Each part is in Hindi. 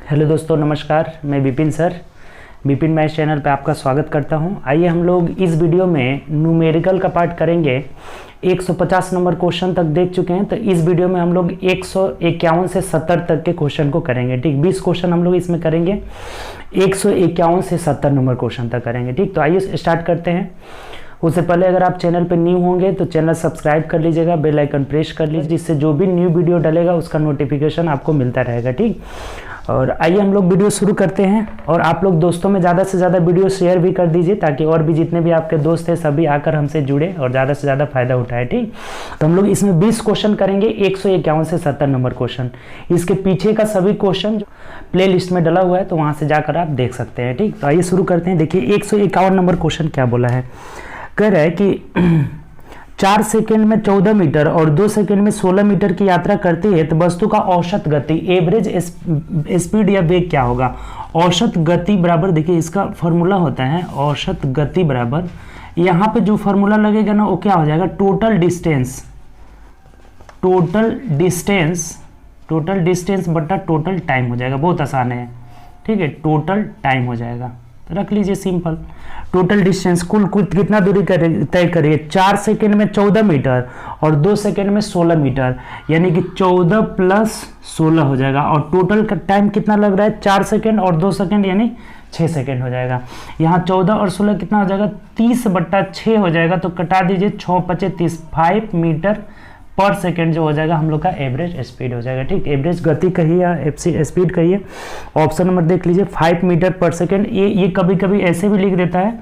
हेलो दोस्तों, नमस्कार। मैं Vipin sir, Vipin math channel पे आपका स्वागत करता हूं। आइए हम लोग इस वीडियो में न्यूमेरिकल का पार्ट करेंगे। 150 नंबर क्वेश्चन तक देख चुके हैं, तो इस वीडियो में हम लोग 151 से 70 तक के क्वेश्चन को करेंगे। ठीक, 20 क्वेश्चन हम लोग इसमें करेंगे। 151 से 70 नंबर क्वेश्चन तक करेंगे। ठीक, तो आइए स्टार्ट करते हैं। उससे पहले अगर आप चैनल पर न्यू होंगे तो चैनल सब्सक्राइब कर लीजिएगा, बेल आइकन प्रेस कर लीजिए, जिससे जो भी न्यू वीडियो डलेगा उसका नोटिफिकेशन आपको मिलता रहेगा। ठीक, और आइए हम लोग वीडियो शुरू करते हैं। और आप लोग दोस्तों में ज़्यादा से ज़्यादा वीडियो शेयर भी कर दीजिए, ताकि और भी जितने भी आपके दोस्त हैं सभी आकर हमसे जुड़े और ज़्यादा से ज़्यादा फायदा उठाए। ठीक, तो हम लोग इसमें 20 क्वेश्चन करेंगे, 151 से 70 नंबर क्वेश्चन। इसके पीछे का सभी क्वेश्चन प्ले लिस्ट में डला हुआ है, तो वहाँ से जाकर आप देख सकते हैं। ठीक, तो आइए शुरू करते हैं। देखिए 151 नंबर क्वेश्चन क्या बोला है। कह रहा है कि 4 सेकेंड में 14 मीटर और 2 सेकेंड में 16 मीटर की यात्रा करती है, तो वस्तु का औसत गति, एवरेज स्पीड या वेग क्या होगा। औसत गति बराबर, देखिए इसका फॉर्मूला होता है औसत गति बराबर, यहाँ पे जो फॉर्मूला लगेगा ना वो क्या हो जाएगा, टोटल डिस्टेंस बटा टोटल टाइम हो जाएगा। बहुत आसान है। ठीक है, टोटल टाइम हो जाएगा, तो रख लीजिए सिंपल। टोटल डिस्टेंस कुल कितना दूरी तय करिए। 4 सेकेंड में 14 मीटर और 2 सेकेंड में 16 मीटर, यानी कि 14 प्लस 16 हो जाएगा। और टोटल का टाइम कितना लग रहा है, 4 सेकेंड और 2 सेकेंड, यानी 6 सेकेंड हो जाएगा। यहाँ 14 और 16 कितना हो जाएगा, 30/6 हो जाएगा। तो कटा दीजिए, 6 × 30, 5 मीटर पर सेकेंड जो हो जाएगा हम लोग का एवरेज स्पीड हो जाएगा। ठीक, एवरेज गति कहिए या स्पीड कहिए। ऑप्शन नंबर देख लीजिए, 5 मीटर पर सेकेंड। ये कभी कभी ऐसे भी लिख देता है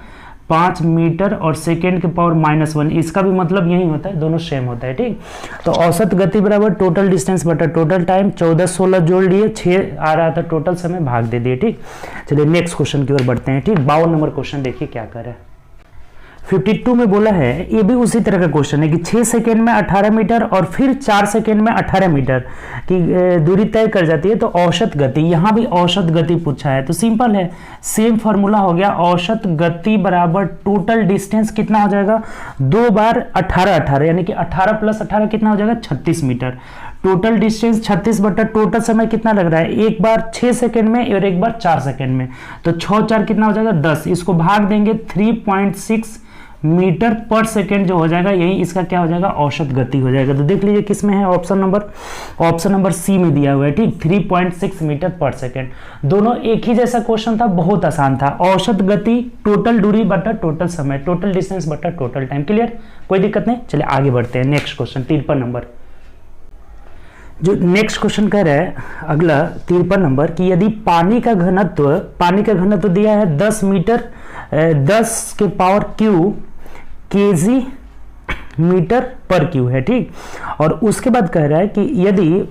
5 मीटर और सेकेंड के पावर -1, इसका भी मतलब यही होता है, दोनों सेम होता है। ठीक, तो औसत गति बराबर टोटल डिस्टेंस बटा टोटल टाइम। 14-16 जोड़ लिए, 6 आ रहा था टोटल समय, भाग दे दिए। ठीक, चलिए नेक्स्ट क्वेश्चन की ओर बढ़ते हैं। ठीक, 52 नंबर क्वेश्चन देखिए क्या कर रहा है। 52 में बोला है, ये भी उसी तरह का क्वेश्चन है कि 6 सेकेंड में 18 मीटर और फिर 4 सेकेंड में 18 मीटर की दूरी तय कर जाती है, तो औसत गति, यहाँ भी औसत गति पूछा है। तो सिंपल है, सेम फॉर्मूला हो गया। औसत गति बराबर टोटल डिस्टेंस कितना हो जाएगा, 2 बार 18, यानी कि 18 + 18 कितना हो जाएगा, 36 मीटर। टोटल डिस्टेंस 36 बटा टोटल समय कितना लग रहा है, एक बार 6 सेकेंड में और एक बार 4 सेकेंड में, तो 6×4 कितना हो जाएगा, 10। इसको भाग देंगे, 3.6 मीटर पर सेकेंड जो हो जाएगा, यही इसका क्या हो जाएगा, औसत गति हो जाएगा। तो देख लीजिए किसमें है, ऑप्शन नंबर सी में दिया हुआ है। ठीक, 3.6 मीटर पर सेकेंड। दोनों एक ही जैसा क्वेश्चन था, बहुत आसान था। औसत गति टोटल दूरी बटा टोटल समय, टोटल डिस्टेंस बटा टोटल टाइम। क्लियर, कोई दिक्कत नहीं। चलिए आगे बढ़ते हैं। Next question 53 number. जो नेक्स्ट क्वेश्चन कह रहा है अगला 53 नंबर कि यदि पानी का घनत्व दिया है 10 मीटर 10 के पावर क्यू केजी मीटर पर क्यू है। ठीक, और उसके बाद कह रहा है कि यदि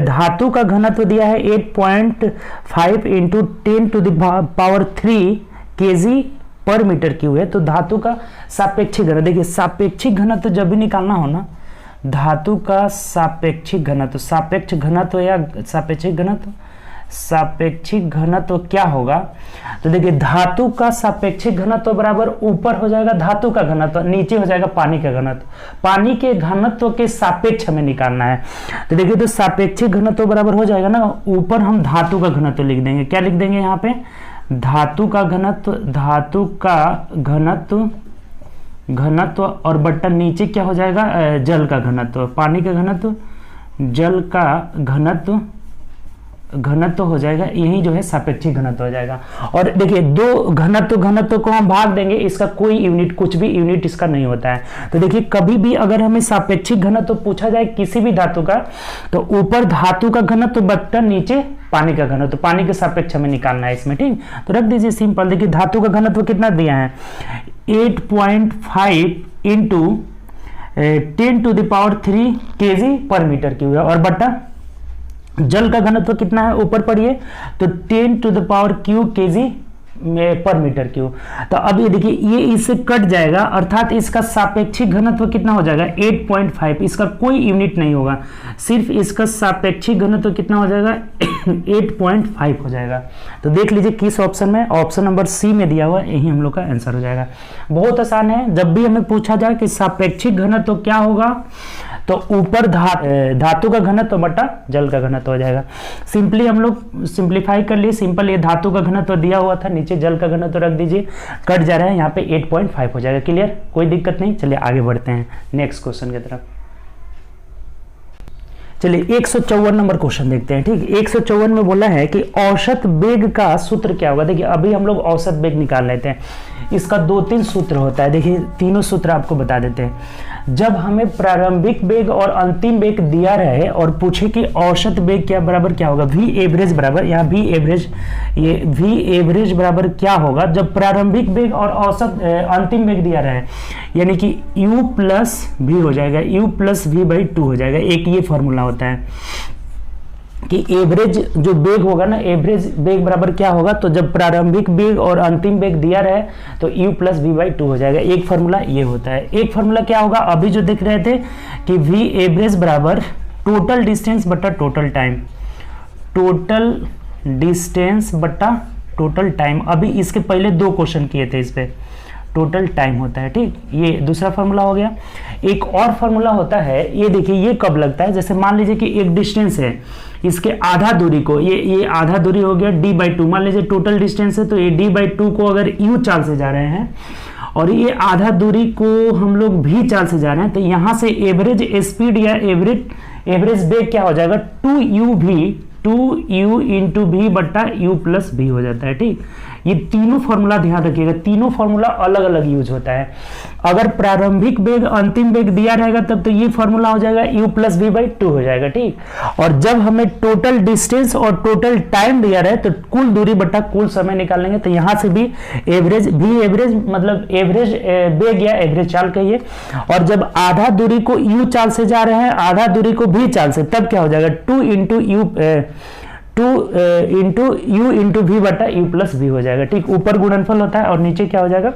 धातु का घनत्व दिया है 8.5 × 10⁻³ केजी पर मीटर क्यू है, तो धातु का सापेक्षिक घनत्व, देखिए सापेक्षिक घनत्व जब भी निकालना हो ना, धातु का सापेक्षिक घनत्व क्या होगा। तो देखिए धातु का सापेक्षिक घनत्व बराबर ऊपर हो जाएगा धातु का घनत्व, नीचे हो जाएगा पानी का घनत्व। पानी के घनत्व के सापेक्ष हमें निकालना है। तो देखिए, तो सापेक्षिक घनत्व बराबर हो जाएगा ना, ऊपर हम धातु का घनत्व लिख देंगे। क्या लिख देंगे यहाँ पे, धातु का घनत्व और बट्टा नीचे क्या हो जाएगा, जल का घनत्व, पानी का घनत्व, जल का घनत्व हो जाएगा, यही जो है सापेक्षिक घनत्व हो जाएगा। और देखिए दो घनत्व को हम भाग देंगे, इसका कोई यूनिट, कुछ भी यूनिट इसका नहीं होता है। तो देखिए कभी भी अगर हमें सापेक्षिक घनत्व पूछा जाए किसी भी धातु का, तो ऊपर धातु का घनत्व बट्टा नीचे पानी का घनत्व, पानी के सापेक्ष हमें निकालना है इसमें। ठीक, तो रख दीजिए सिंपल। देखिए धातु का घनत्व कितना दिया है, 8.5 × 10⁻³ केजी पर मीटर क्यूब है, और बट्टा जल का घनत्व कितना है, ऊपर पढ़िए, तो 10⁻³ केजी पर मीटर क्यूब। तो अब ये देखिए ये इससे कट जाएगा, अर्थात इसका सापेक्षिक घनत्व कितना हो जाएगा, 8.5। इसका कोई यूनिट नहीं होगा, सिर्फ इसका सापेक्षिक घनत्व कितना हो जाएगा, 8.5 हो जाएगा। तो देख लीजिए किस ऑप्शन में, ऑप्शन नंबर सी में दिया हुआ, यही हम लोग का आंसर हो जाएगा। बहुत आसान है, जब भी हमें पूछा जाए कि सापेक्षिक घनत्व क्या होगा, तो ऊपर धातु का घनत्व बटा जल का घनत्व हो जाएगा। सिंपली हम लोग सिंप्लीफाई कर लिए, सिंपल ये धातु का घनत्व दिया हुआ था, नीचे जल का घनत्व रख दीजिए, कट जा रहा है, यहाँ पे 8.5 हो जाएगा। क्लियर, कोई दिक्कत नहीं। चलिए आगे बढ़ते हैं नेक्स्ट क्वेश्चन की तरफ। चलिए 154 नंबर क्वेश्चन देखते हैं। ठीक, 154 में बोला है कि औसत वेग का सूत्र क्या होगा। देखिए अभी हम लोग औसत वेग निकाल लेते हैं, इसका 2-3 सूत्र होता है। देखिए तीनों सूत्र आपको बता देते हैं। जब हमें प्रारंभिक वेग और अंतिम वेग दिया रहे और पूछे कि औसत वेग क्या बराबर क्या होगा, वी एवरेज बराबर, यहाँ वी एवरेज, ये वी एवरेज बराबर क्या होगा जब प्रारंभिक वेग और औसत अंतिम वेग दिया रहे, यानी कि u प्लस वी हो जाएगा, u प्लस वी बाई 2 हो जाएगा। एक ये फॉर्मूला होता है कि एवरेज जो वेग होगा ना, एवरेज वेग बराबर क्या होगा, तो जब प्रारंभिक वेग और अंतिम वेग दिया रहे तो u प्लस वी बाई 2 हो जाएगा। एक फार्मूला ये होता है। एक फार्मूला क्या होगा, अभी जो देख रहे थे कि v एवरेज बराबर टोटल डिस्टेंस बटा टोटल टाइम, टोटल डिस्टेंस बटा टोटल टाइम। अभी इसके पहले 2 क्वेश्चन किए थे इस पे, टोटल टाइम होता है। ठीक, ये दूसरा फार्मूला हो गया। एक और फार्मूला होता है, ये देखिए ये कब लगता है, जैसे मान लीजिए कि एक डिस्टेंस है, इसके आधा दूरी को, ये आधा दूरी हो गया d बाई 2, मान लीजिए टोटल डिस्टेंस है, तो ये d बाई 2 को अगर u चाल से जा रहे हैं और ये आधा दूरी को हम लोग v चाल से जा रहे हैं, तो यहाँ से एवरेज स्पीड या एवरेज वेग क्या हो जाएगा, 2u इंटू वी बट्टा u प्लस वी हो जाता है। ठीक, ये तीनों फॉर्मूला ध्यान रखिएगा, तीनों फॉर्मूला अलग अलग यूज होता है। अगर प्रारंभिक वेग अंतिम वेग दिया रहेगा तब तो ये फॉर्मूला हो जाएगा u प्लस वी बाई 2 हो जाएगा। ठीक, और जब हमें टोटल डिस्टेंस और टोटल टाइम दिया रहे तो कुल दूरी बट्टा कुल समय निकालेंगे, तो यहाँ से भी एवरेज, भी एवरेज मतलब एवरेज वेग या एवरेज चाल कहिए, और जब आधा दूरी को u चाल से जा रहे हैं, आधा दूरी को v चाल से, तब क्या हो जाएगा 2 इंटू u इंटू वी बटा u प्लस वी हो जाएगा। ठीक, ऊपर गुणनफल होता है और नीचे क्या हो जाएगा,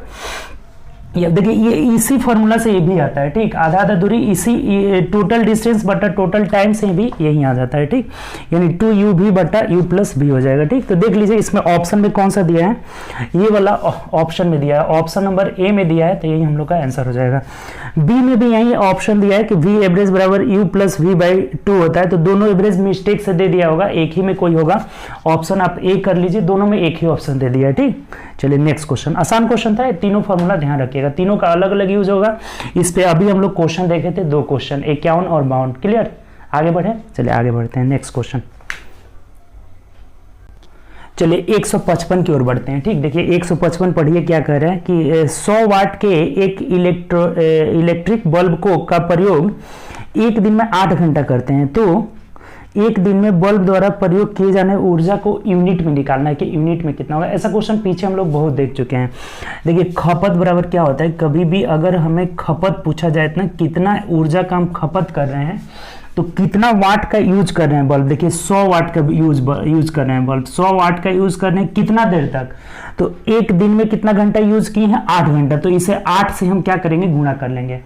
ये देखिए ये इसी फॉर्मूला से ये भी आता है। ठीक, आधा आधा दूरी इसी टोटल डिस्टेंस बटा टोटल टाइम से भी यही आ जाता है। ठीक, यानी 2u बटा u प्लस v हो जाएगा। ठीक, तो देख लीजिए इसमें ऑप्शन में कौन सा दिया है, ये वाला ऑप्शन में दिया है, ऑप्शन नंबर ए में दिया है, तो यही हम लोग का आंसर हो जाएगा। बी में भी यही ऑप्शन दिया है कि v एवरेज बराबर u प्लस वी बाई 2 होता है, तो दोनों एवरेज मिस्टेक से दे दिया होगा, एक ही में कोई होगा ऑप्शन, आप ए कर लीजिए, दोनों में एक ही ऑप्शन दे दिया है। ठीक, चलिए नेक्स्ट क्वेश्चन, आसान क्वेश्चन था, तीनों फॉर्मूला ध्यान रखिएगा, तीनों का अलग अलग यूज होगा। इस पे अभी हम लोग क्वेश्चन देखे थे, 2 क्वेश्चन, 51 और 52। क्लियर, आगे बढ़े, चलिए आगे बढ़ते हैं नेक्स्ट क्वेश्चन। चलिए 155 की ओर बढ़ते हैं। ठीक, देखिए 155 पढ़िए क्या कह रहे हैं कि 100 वाट के एक इलेक्ट्रिक बल्ब को का प्रयोग एक दिन में 8 घंटा करते हैं, तो एक दिन में बल्ब द्वारा प्रयोग किए जाने ऊर्जा को यूनिट में निकालना है कि यूनिट में कितना होगा। ऐसा क्वेश्चन पीछे हम लोग बहुत देख चुके हैं। देखिए खपत बराबर क्या होता है, कभी भी अगर हमें खपत पूछा जाए ना, कितना ऊर्जा का हम खपत कर रहे हैं, तो कितना वाट का यूज कर रहे हैं बल्ब, देखिए 100 वाट का यूज कर रहे हैं बल्ब, 100 वाट का यूज कर रहे हैं कितना देर तक, तो एक दिन में कितना घंटा यूज किए हैं, 8 घंटा, तो इसे 8 से हम क्या करेंगे, गुणा कर लेंगे।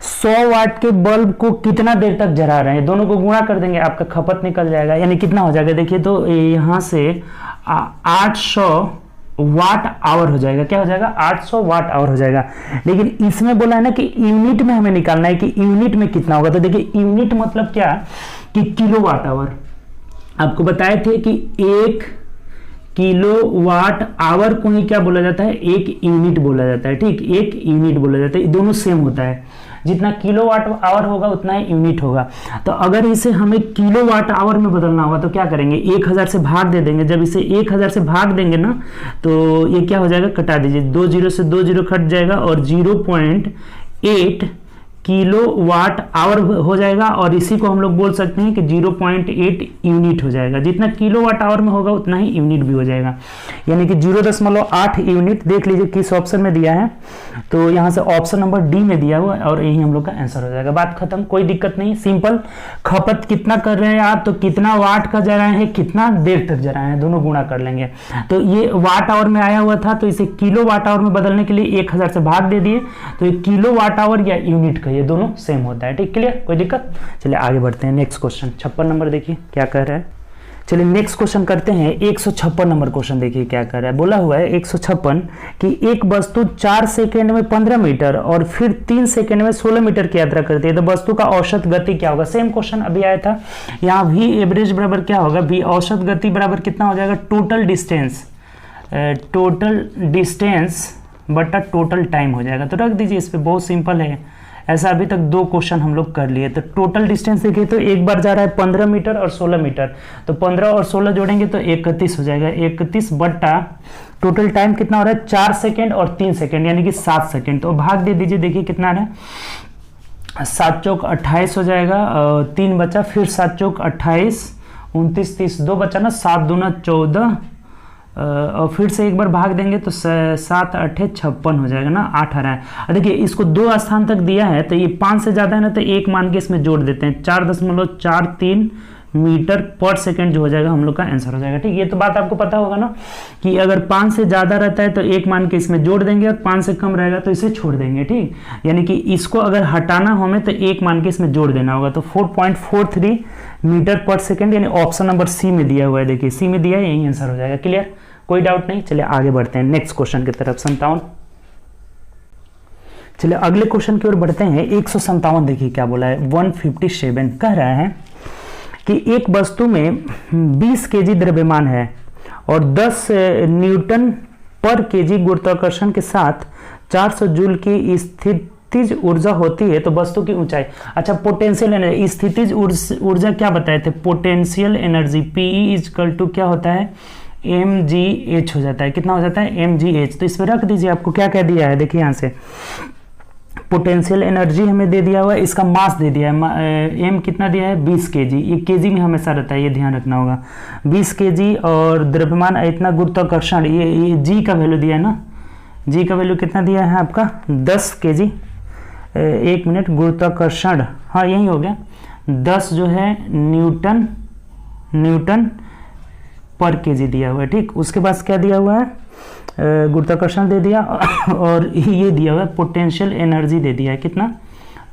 100 वाट के बल्ब को कितना देर तक जला रहे हैं, दोनों को गुणा कर देंगे, आपका खपत निकल जाएगा, यानी कितना हो जाएगा, देखिए तो यहाँ से 800 वाट आवर हो जाएगा। क्या हो जाएगा, 800 वाट आवर हो जाएगा। लेकिन इसमें बोला है ना कि यूनिट में हमें निकालना है कि यूनिट में कितना होगा, तो देखिए यूनिट मतलब क्या कि किलो वाट आवर। आपको बताए थे कि 1 किलो वाट आवर को ही क्या बोला जाता है, 1 यूनिट बोला जाता है। ठीक, 1 यूनिट बोला जाता है, दोनों सेम होता है, जितना किलो वाट आवर होगा उतना ही यूनिट होगा। तो अगर इसे हमें किलो वाट आवर में बदलना होगा तो क्या करेंगे, 1000 से भाग दे देंगे। जब इसे 1000 से भाग देंगे ना, तो ये क्या हो जाएगा, कटा दीजिए, 2 0 से 2 0 कट जाएगा और 0.8 किलो वाट आवर हो जाएगा, और इसी को हम लोग बोल सकते हैं कि 0.8 यूनिट हो जाएगा। जितना किलो वाट आवर में होगा उतना ही यूनिट भी हो जाएगा, यानी कि 0.8 यूनिट। देख लीजिए किस ऑप्शन में दिया है, तो यहाँ से ऑप्शन नंबर डी में दिया हुआ है और यही हम लोग का आंसर हो जाएगा। बात खत्म, कोई दिक्कत नहीं, सिंपल। खपत कितना कर रहे हैं आप, तो कितना वाट का जला है, कितना देर तक जला है, दोनों गुणा कर लेंगे। तो ये वाट आवर में आया हुआ था, तो इसे किलो वाट आवर में बदलने के लिए 1000 से भाग दे दिए, तो ये किलो वाट आवर या यूनिट का, ये दोनों सेम होता है। ठीक, क्लियर, कोई दिक्कत। चलिए आगे बढ़ते हैं नेक्स्ट क्वेश्चन। 56 नंबर देखिए क्या कह रहा है, चलिए नेक्स्ट क्वेश्चन करते हैं। 156 नंबर क्वेश्चन देखिए क्या कर रहा है। बोला हुआ है 156 कि एक वस्तु 4 सेकेंड में 15 मीटर और फिर 3 सेकेंड में 16 मीटर की यात्रा करती है, तो वस्तु का औसत गति क्या होगा। सेम क्वेश्चन अभी आया था। यहाँ v एवरेज बराबर क्या होगा, v औसत गति बराबर कितना हो जाएगा, टोटल डिस्टेंस बटा टोटल टाइम हो जाएगा। तो रख दीजिए इस पर, बहुत सिंपल है। ऐसा अभी तक 2 क्वेश्चन हम लोग कर लिए। तो टोटल डिस्टेंस देखिए तो एक बार जा रहा है 15 मीटर और 16 मीटर, तो 15 और 16 जोड़ेंगे तो 31 हो जाएगा। 31 बट्टा टोटल टाइम कितना हो रहा है, 4 सेकेंड और 3 सेकेंड यानी कि 7 सेकेंड। तो भाग दे दीजिए, देखिए कितना आ रहा है, 7 चौक 28 हो जाएगा, 3 बचा, फिर 7 चौक 28, 29, 30, 2 बचा ना, 7 दूना 14, और फिर से एक बार भाग देंगे तो 7 8 56 हो जाएगा ना, 8 आ रहा है। और देखिए इसको 2 स्थान तक दिया है, तो ये 5 से ज़्यादा है ना, तो 1 मान के इसमें जोड़ देते हैं, 4.43 मीटर पर सेकेंड जो हो जाएगा हम लोग का आंसर हो जाएगा। ठीक, ये तो बात आपको पता होगा ना कि अगर 5 से ज़्यादा रहता है तो 1 मान के इसमें जोड़ देंगे, और 5 से कम रहेगा तो इसे छोड़ देंगे। ठीक, यानी कि इसको अगर हटाना हो हमें तो 1 मान के इसमें जोड़ देना होगा। तो 4.43 मीटर पर सेकेंड, यानी ऑप्शन नंबर सी में दिया हुआ है। देखिए सी में दिया है, यही आंसर हो जाएगा। क्लियर, कोई डाउट नहीं। चलिए आगे बढ़ते हैं नेक्स्ट क्वेश्चन की तरफ। 57, चलिए अगले क्वेश्चन की ओर बढ़ते हैं। 157 देखिए क्या बोला है। 157 कह रहा है कि एक वस्तु में 20 केजी द्रव्यमान है और 10 न्यूटन पर केजी गुरुत्वाकर्षण के साथ 400 जूल की स्थितिज ऊर्जा होती है, तो वस्तु की ऊंचाई। अच्छा, पोटेंशियल एनर्जी, स्थितिज ऊर्जा क्या बताए थे, potential energy PE equal to क्या होता है, mgh हो जाता है। कितना हो जाता है, mgh। तो इसमें रख दीजिए, आपको क्या कह दिया है, देखिए यहाँ से पोटेंशियल एनर्जी हमें दे दिया हुआ है, इसका मास दे दिया है, m कितना दिया है, 20 केजी। ये केजी में हमेशा रहता है, ये ध्यान रखना होगा। 20 केजी और द्रव्यमान इतना, गुरुत्वाकर्षण ये g का वैल्यू दिया है ना, g का वैल्यू कितना दिया है आपका, 10 केजी। 1 मिनट, गुरुत्वाकर्षण, हाँ यही हो गया, 10 जो है न्यूटन पर केजी दिया हुआ है। ठीक, उसके बाद क्या दिया हुआ है, गुरुत्वाकर्षण दे दिया, और ये दिया हुआ है पोटेंशियल एनर्जी दे दिया है, कितना,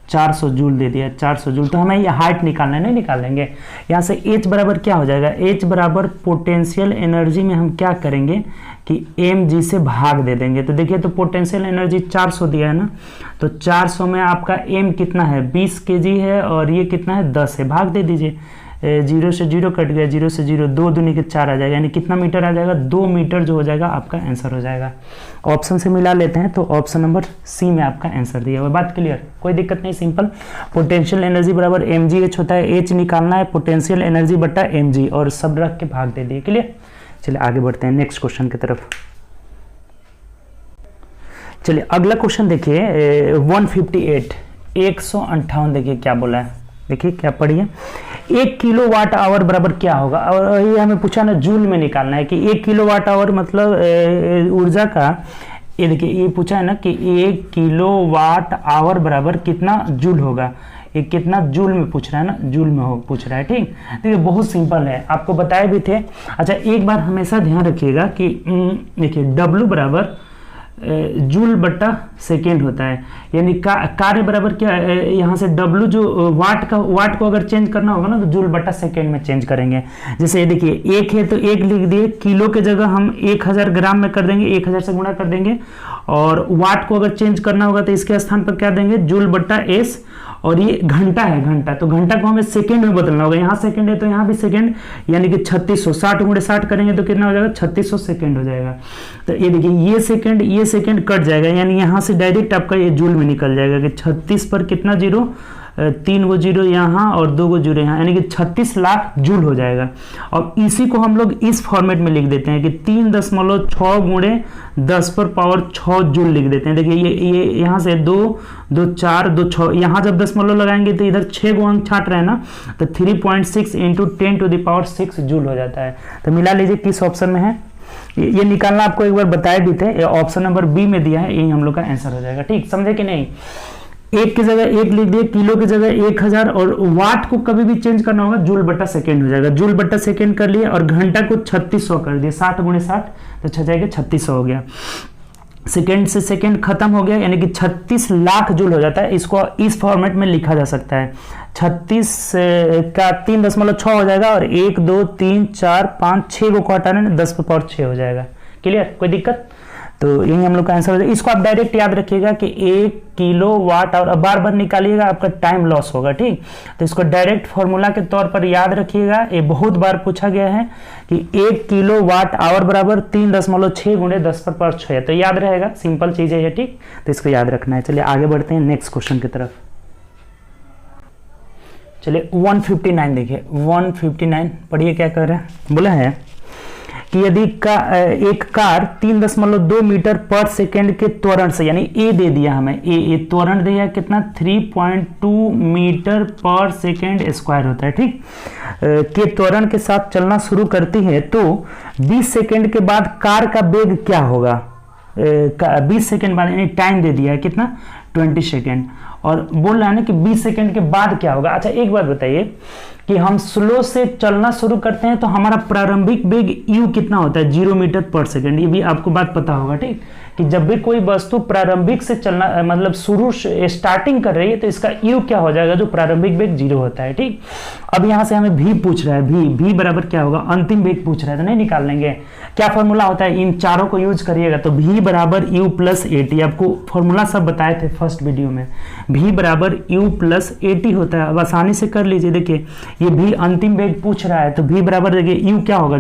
400 जूल दे दिया है, 400 जूल। तो हमें ये हाइट निकालना है, नहीं निकाल लेंगे। यहाँ से H बराबर क्या हो जाएगा, H बराबर पोटेंशियल एनर्जी में हम क्या करेंगे कि mg से भाग दे देंगे। तो देखिए, तो पोटेंशियल एनर्जी 400 दिया है ना, तो 400 में आपका m कितना है, 20 केजी है, और ये कितना है, 10 है। भाग दे दीजिए, 0 से 0 कट गया, 0 से 0, 2 दूनी के 4 आ जाएगा, यानी कितना मीटर आ जाएगा, 2 मीटर जो हो जाएगा आपका आंसर हो जाएगा। ऑप्शन से मिला लेते हैं, तो ऑप्शन नंबर सी में आपका आंसर दिया हुआ है। बात क्लियर, कोई दिक्कत नहीं, सिंपल। पोटेंशियल एनर्जी बराबर mgh होता है, h निकालना है, पोटेंशियल एनर्जी बटा mg, और सब रख के भाग दे दिए। क्लियर, चलिए आगे बढ़ते हैं नेक्स्ट क्वेश्चन की तरफ। चलिए अगला क्वेश्चन देखिए, 158, 158 देखिए क्या बोला है। देखिए क्या पढ़िए, 1 किलोवाट आवर बराबर क्या होगा। और ये हमें पूछा ना, जूल में निकालना है कि 1 किलोवाट आवर मतलब ऊर्जा का, ये देखिए ये पूछा है ना कि 1 किलोवाट आवर बराबर कितना जूल होगा। ये कितना जूल में पूछ रहा है ना, जूल में हो पूछ रहा है। ठीक, देखिए बहुत सिंपल है, आपको बताए भी थे। अच्छा, एक बार हमेशा ध्यान रखिएगा कि देखिए W बराबर जूल बट्टा सेकेंड होता है, यानी कार्य बराबर क्या, यहाँ से W जो वाट को अगर चेंज करना होगा ना, तो जूल बट्टा सेकेंड में चेंज करेंगे। जैसे ये देखिए 1 है तो 1 लिख दिए, किलो के जगह हम 1000 ग्राम में कर देंगे, 1000 से गुणा कर देंगे। और वाट को अगर चेंज करना होगा तो इसके स्थान पर क्या देंगे, जूल बट्टा S। और ये घंटा है, घंटा, तो घंटा को हमें सेकंड में बदलना होगा। यहाँ सेकंड है तो यहाँ भी सेकंड, यानी कि 3600, 60 गुणे 60 करेंगे तो कितना हो जाएगा, 3600 सेकंड हो जाएगा। तो ये देखिए ये सेकंड कट जाएगा, यानी यहाँ से डायरेक्ट आपका ये जूल में निकल जाएगा कि 36 पर कितना जीरो, 3 गो जीरो यहाँ और 2 गो जीरो यहाँ, यानी कि 36 लाख जूल हो जाएगा। और इसी को हम लोग इस फॉर्मेट में लिख देते हैं कि 3.6 गुणे 10 पर पावर 6 जूल लिख देते हैं। देखिए ये यहाँ से 2 2 4 2 6, यहाँ जब दशमलव लगाएंगे तो इधर 6 गो अंक छाट रहे हैं ना, तो 3.6 इंटू 10⁻6 जूल हो जाता है। तो मिला लीजिए किस ऑप्शन में है, ये निकालना आपको एक बार बताए भी थे, ऑप्शन नंबर बी में दिया है, यही हम लोग का आंसर हो जाएगा। ठीक, समझे कि नहीं। 1 की जगह 1 लिख दिए, किलो की जगह 1000, और वाट को कभी भी चेंज करना होगा, जूल बट्टा सेकेंड हो जाएगा। जूल बट्टा सेकेंड कर लिए, और घंटा को 3600 कर दिए, 60 गुणे 60 तो छह जाएगा 3600 हो गया। सेकेंड से सेकेंड खत्म हो गया, यानी कि 36 लाख जूल हो जाता है। इसको इस फॉर्मेट में लिखा जा सकता है, 36 का 3.6 हो जाएगा, और 1 2 3 4 5 6 को हटाने 10 पे पावर 6 हो जाएगा। क्लियर, कोई दिक्कत? तो यही हम लोग का आंसर हो जाएगा। इसको आप डायरेक्ट याद रखिएगा कि 1 किलोवाट आवर, अब बार बार निकालिएगा आपका टाइम लॉस होगा, ठीक। तो इसको डायरेक्ट फॉर्मूला के तौर पर याद रखिएगा, ये बहुत बार पूछा गया है कि 1 किलोवाट आवर बराबर 3.6 गुणे 10 पर पावर 6 है, तो याद रहेगा, सिंपल चीज है ये, ठीक। तो इसको याद रखना है। चलिए आगे बढ़ते हैं नेक्स्ट क्वेश्चन की तरफ। चलिए 159 देखिए, 159 पढ़िए क्या कर रहे हैं। बोला है कि यदि एक कार 3.2 मीटर पर सेकेंड के त्वरण से, यानी ए दे दिया हमें, ए त्वरण दिया कितना 3.2 मीटर पर सेकेंड स्क्वायर होता है, ठीक, के त्वरण के साथ चलना शुरू करती है, तो 20 सेकेंड के बाद कार का वेग क्या होगा? 20 सेकेंड बाद, यानी टाइम दे दिया है कितना 20 सेकेंड, और बोल रहा है ना कि 20 सेकेंड के बाद क्या होगा। अच्छा एक बात बताइए कि हम स्लो से चलना शुरू करते हैं तो हमारा प्रारंभिक वेग u कितना होता है? 0 मीटर पर सेकेंड। ये भी आपको बात पता होगा, ठीक, कि जब भी कोई वस्तु प्रारंभिक से चलना, मतलब शुरू स्टार्टिंग कर रही है, तो इसका u क्या हो जाएगा? जो प्रारंभिक वेग 0 होता है, ठीक। अब यहां से हमें v पूछ रहा है, v बराबर क्या होगा? अंतिम वेग पूछ रहा है, तो नहीं निकाल लेंगे। क्या फॉर्मूला होता है? इन चारों को यूज करिएगा, तो v बराबर u प्लस at, आपको फॉर्मूला सब बताए थे फर्स्ट वीडियो में। v बराबर u प्लस at होता है। अब आसानी से कर लीजिए, देखिए ये v अंतिम वेग पूछ रहा है, तो v बराबर देखिए u क्या होगा?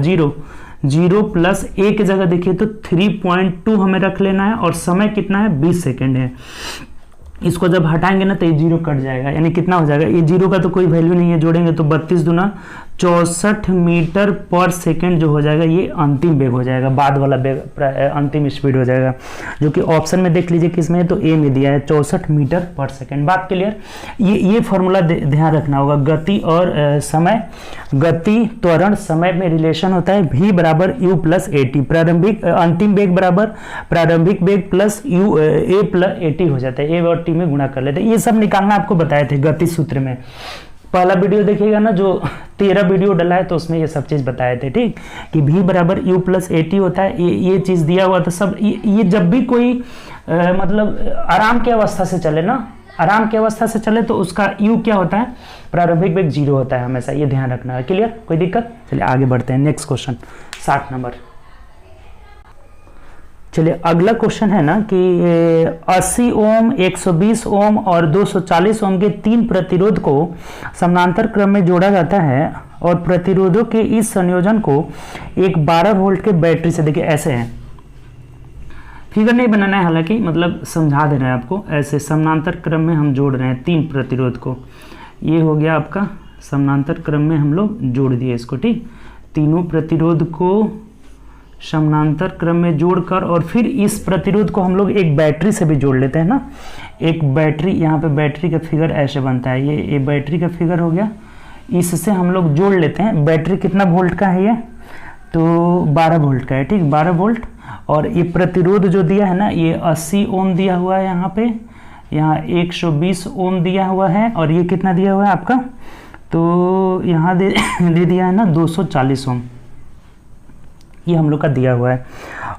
0 प्लस a की जगह देखिए तो 3.2 हमें रख लेना है, और समय कितना है? 20 सेकेंड है। इसको जब हटाएंगे ना तो ये 0 कट जाएगा, यानी कितना हो जाएगा? ये 0 का तो कोई वैल्यू नहीं है, जोड़ेंगे तो 32 दूना 64 मीटर पर सेकेंड जो हो जाएगा, ये अंतिम वेग हो जाएगा, बाद वाला वेग अंतिम स्पीड हो जाएगा, जो कि ऑप्शन में देख लीजिए किसमें है, तो ए में दिया है 64 मीटर पर सेकेंड। बात क्लियर? ये फॉर्मूला ध्यान रखना होगा। गति और समय, गति त्वरण समय में रिलेशन होता है v बराबर u प्लस at, प्रारंभिक अंतिम वेग बराबर प्रारंभिक वेग plus u a plus at हो जाता है, a और t में गुणा कर लेते हैं। ये सब निकालना आपको बताए थे गति सूत्र में, पहला वीडियो देखिएगा ना, जो 13 वीडियो डला है, तो उसमें ये सब चीज बताए थे, ठीक, कि v बराबर u प्लस at होता है। ये चीज दिया हुआ था सब। ये जब भी कोई मतलब आराम की अवस्था से चले ना, आराम की अवस्था से चले, तो उसका u क्या होता है? प्रारंभिक वेग 0 होता है हमेशा, ये ध्यान रखना है। क्लियर, कोई दिक्कत? चलिए आगे बढ़ते हैं नेक्स्ट क्वेश्चन 60 नंबर। चलिए अगला क्वेश्चन है ना कि 80 ओम, 120 ओम और 240 ओम के 3 प्रतिरोध को समानांतर क्रम में जोड़ा जाता है, और प्रतिरोधों के इस संयोजन को एक 12 वोल्ट के बैटरी से, देखिए ऐसे है, फिगर नहीं बनाना है हालांकि, मतलब समझा दे रहे हैं आपको, ऐसे समानांतर क्रम में हम जोड़ रहे हैं 3 प्रतिरोध को। ये हो गया आपका समानांतर क्रम में हम लोग जोड़ दिए इसको, ठीक, तीनों प्रतिरोध को समानांतर क्रम में जोड़कर, और फिर इस प्रतिरोध को हम लोग एक बैटरी से भी जोड़ लेते हैं ना। एक बैटरी, यहाँ पे बैटरी का फिगर ऐसे बनता है, ये बैटरी का फिगर हो गया, इससे हम लोग जोड़ लेते हैं। बैटरी कितना वोल्ट का है? ये तो 12 वोल्ट का है, ठीक, 12 वोल्ट। और ये प्रतिरोध जो दिया है ना, ये 80 ओम दिया हुआ है, यहाँ 120 ओम दिया हुआ है, और ये कितना दिया हुआ है आपका? तो यहाँ दे दिया है ना 240 ओम, ये हम लोग का दिया हुआ है।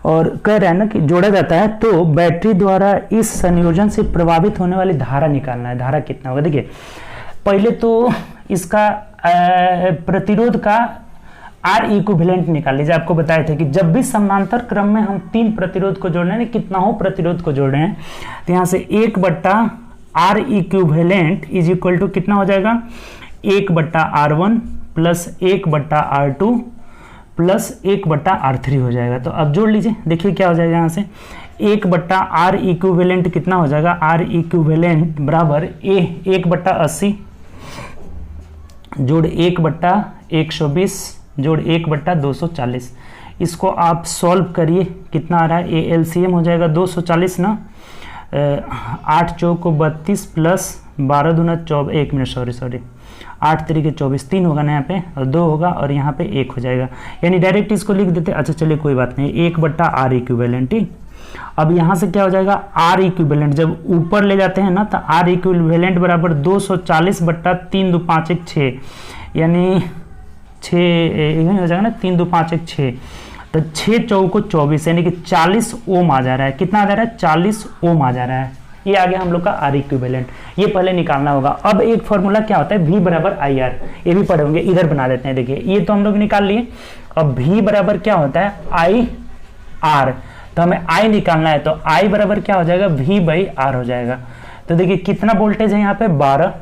और कह रहा है ना कि जोड़ा जाता है, तो बैटरी द्वारा इस संयोजन से प्रभावित होने वाली धारा निकालना है। धारा कितना होगा? देखिए पहले तो इसका प्रतिरोध का आर इक्विवेलेंट निकाल लीजिए। आपको बताए थे कि जब भी समानांतर क्रम में हम 3 प्रतिरोध को जोड़ रहे हैं, कितना हो प्रतिरोध को जोड़ रहे हैं, तो यहाँ से 1/R equivalent is equal to कितना हो जाएगा? 1/R1 plus 1/R2 plus 1/R3 हो जाएगा। तो अब जोड़ लीजिए, देखिए क्या हो जाएगा। यहाँ से 1/R इक्विवेलेंट कितना हो जाएगा? R इक्विवेलेंट बराबर 1/80 जोड़ 1/120 जोड़ 1/240। इसको आप सॉल्व करिए, कितना आ रहा है? ये एलसीएम हो जाएगा 240 ना, 8 चौको 32 प्लस 12 दूना 24, 1 मिनट सॉरी 8 तरीके 24, 3 होगा ना यहाँ पे, और 2 होगा, और यहाँ पे 1 हो जाएगा, यानी डायरेक्ट इसको लिख देते। अच्छा चलिए कोई बात नहीं, 1/R इक्विवेलेंट, ठीक। अब यहाँ से क्या हो जाएगा? R इक्विवेलेंट जब ऊपर ले जाते हैं ना, तो R इक्विवेलेंट बराबर 240/3 2 5 1 6, यानी 6 हो जाएगा ना, 3 2 5 1 6। तो 6 चौको 24 यानी कि 40 ओम आ जा रहा है। कितना आ जा रहा है? 40 ओम आ जा रहा है। ये आ गया हम लोग का आर इक्विवेलेंट, ये पहले निकालना होगा। अब एक फॉर्मूला क्या होता है, V बराबर आई आर, ये भी पढ़े होंगे, इधर बना देते हैं। देखिए ये तो हम लोग निकाल लिए। अब V बराबर क्या होता है, आई आर, तो हमें I निकालना है, तो I बराबर क्या हो जाएगा, V बाई आर हो जाएगा। तो देखिए कितना वोल्टेज है यहाँ पे 12,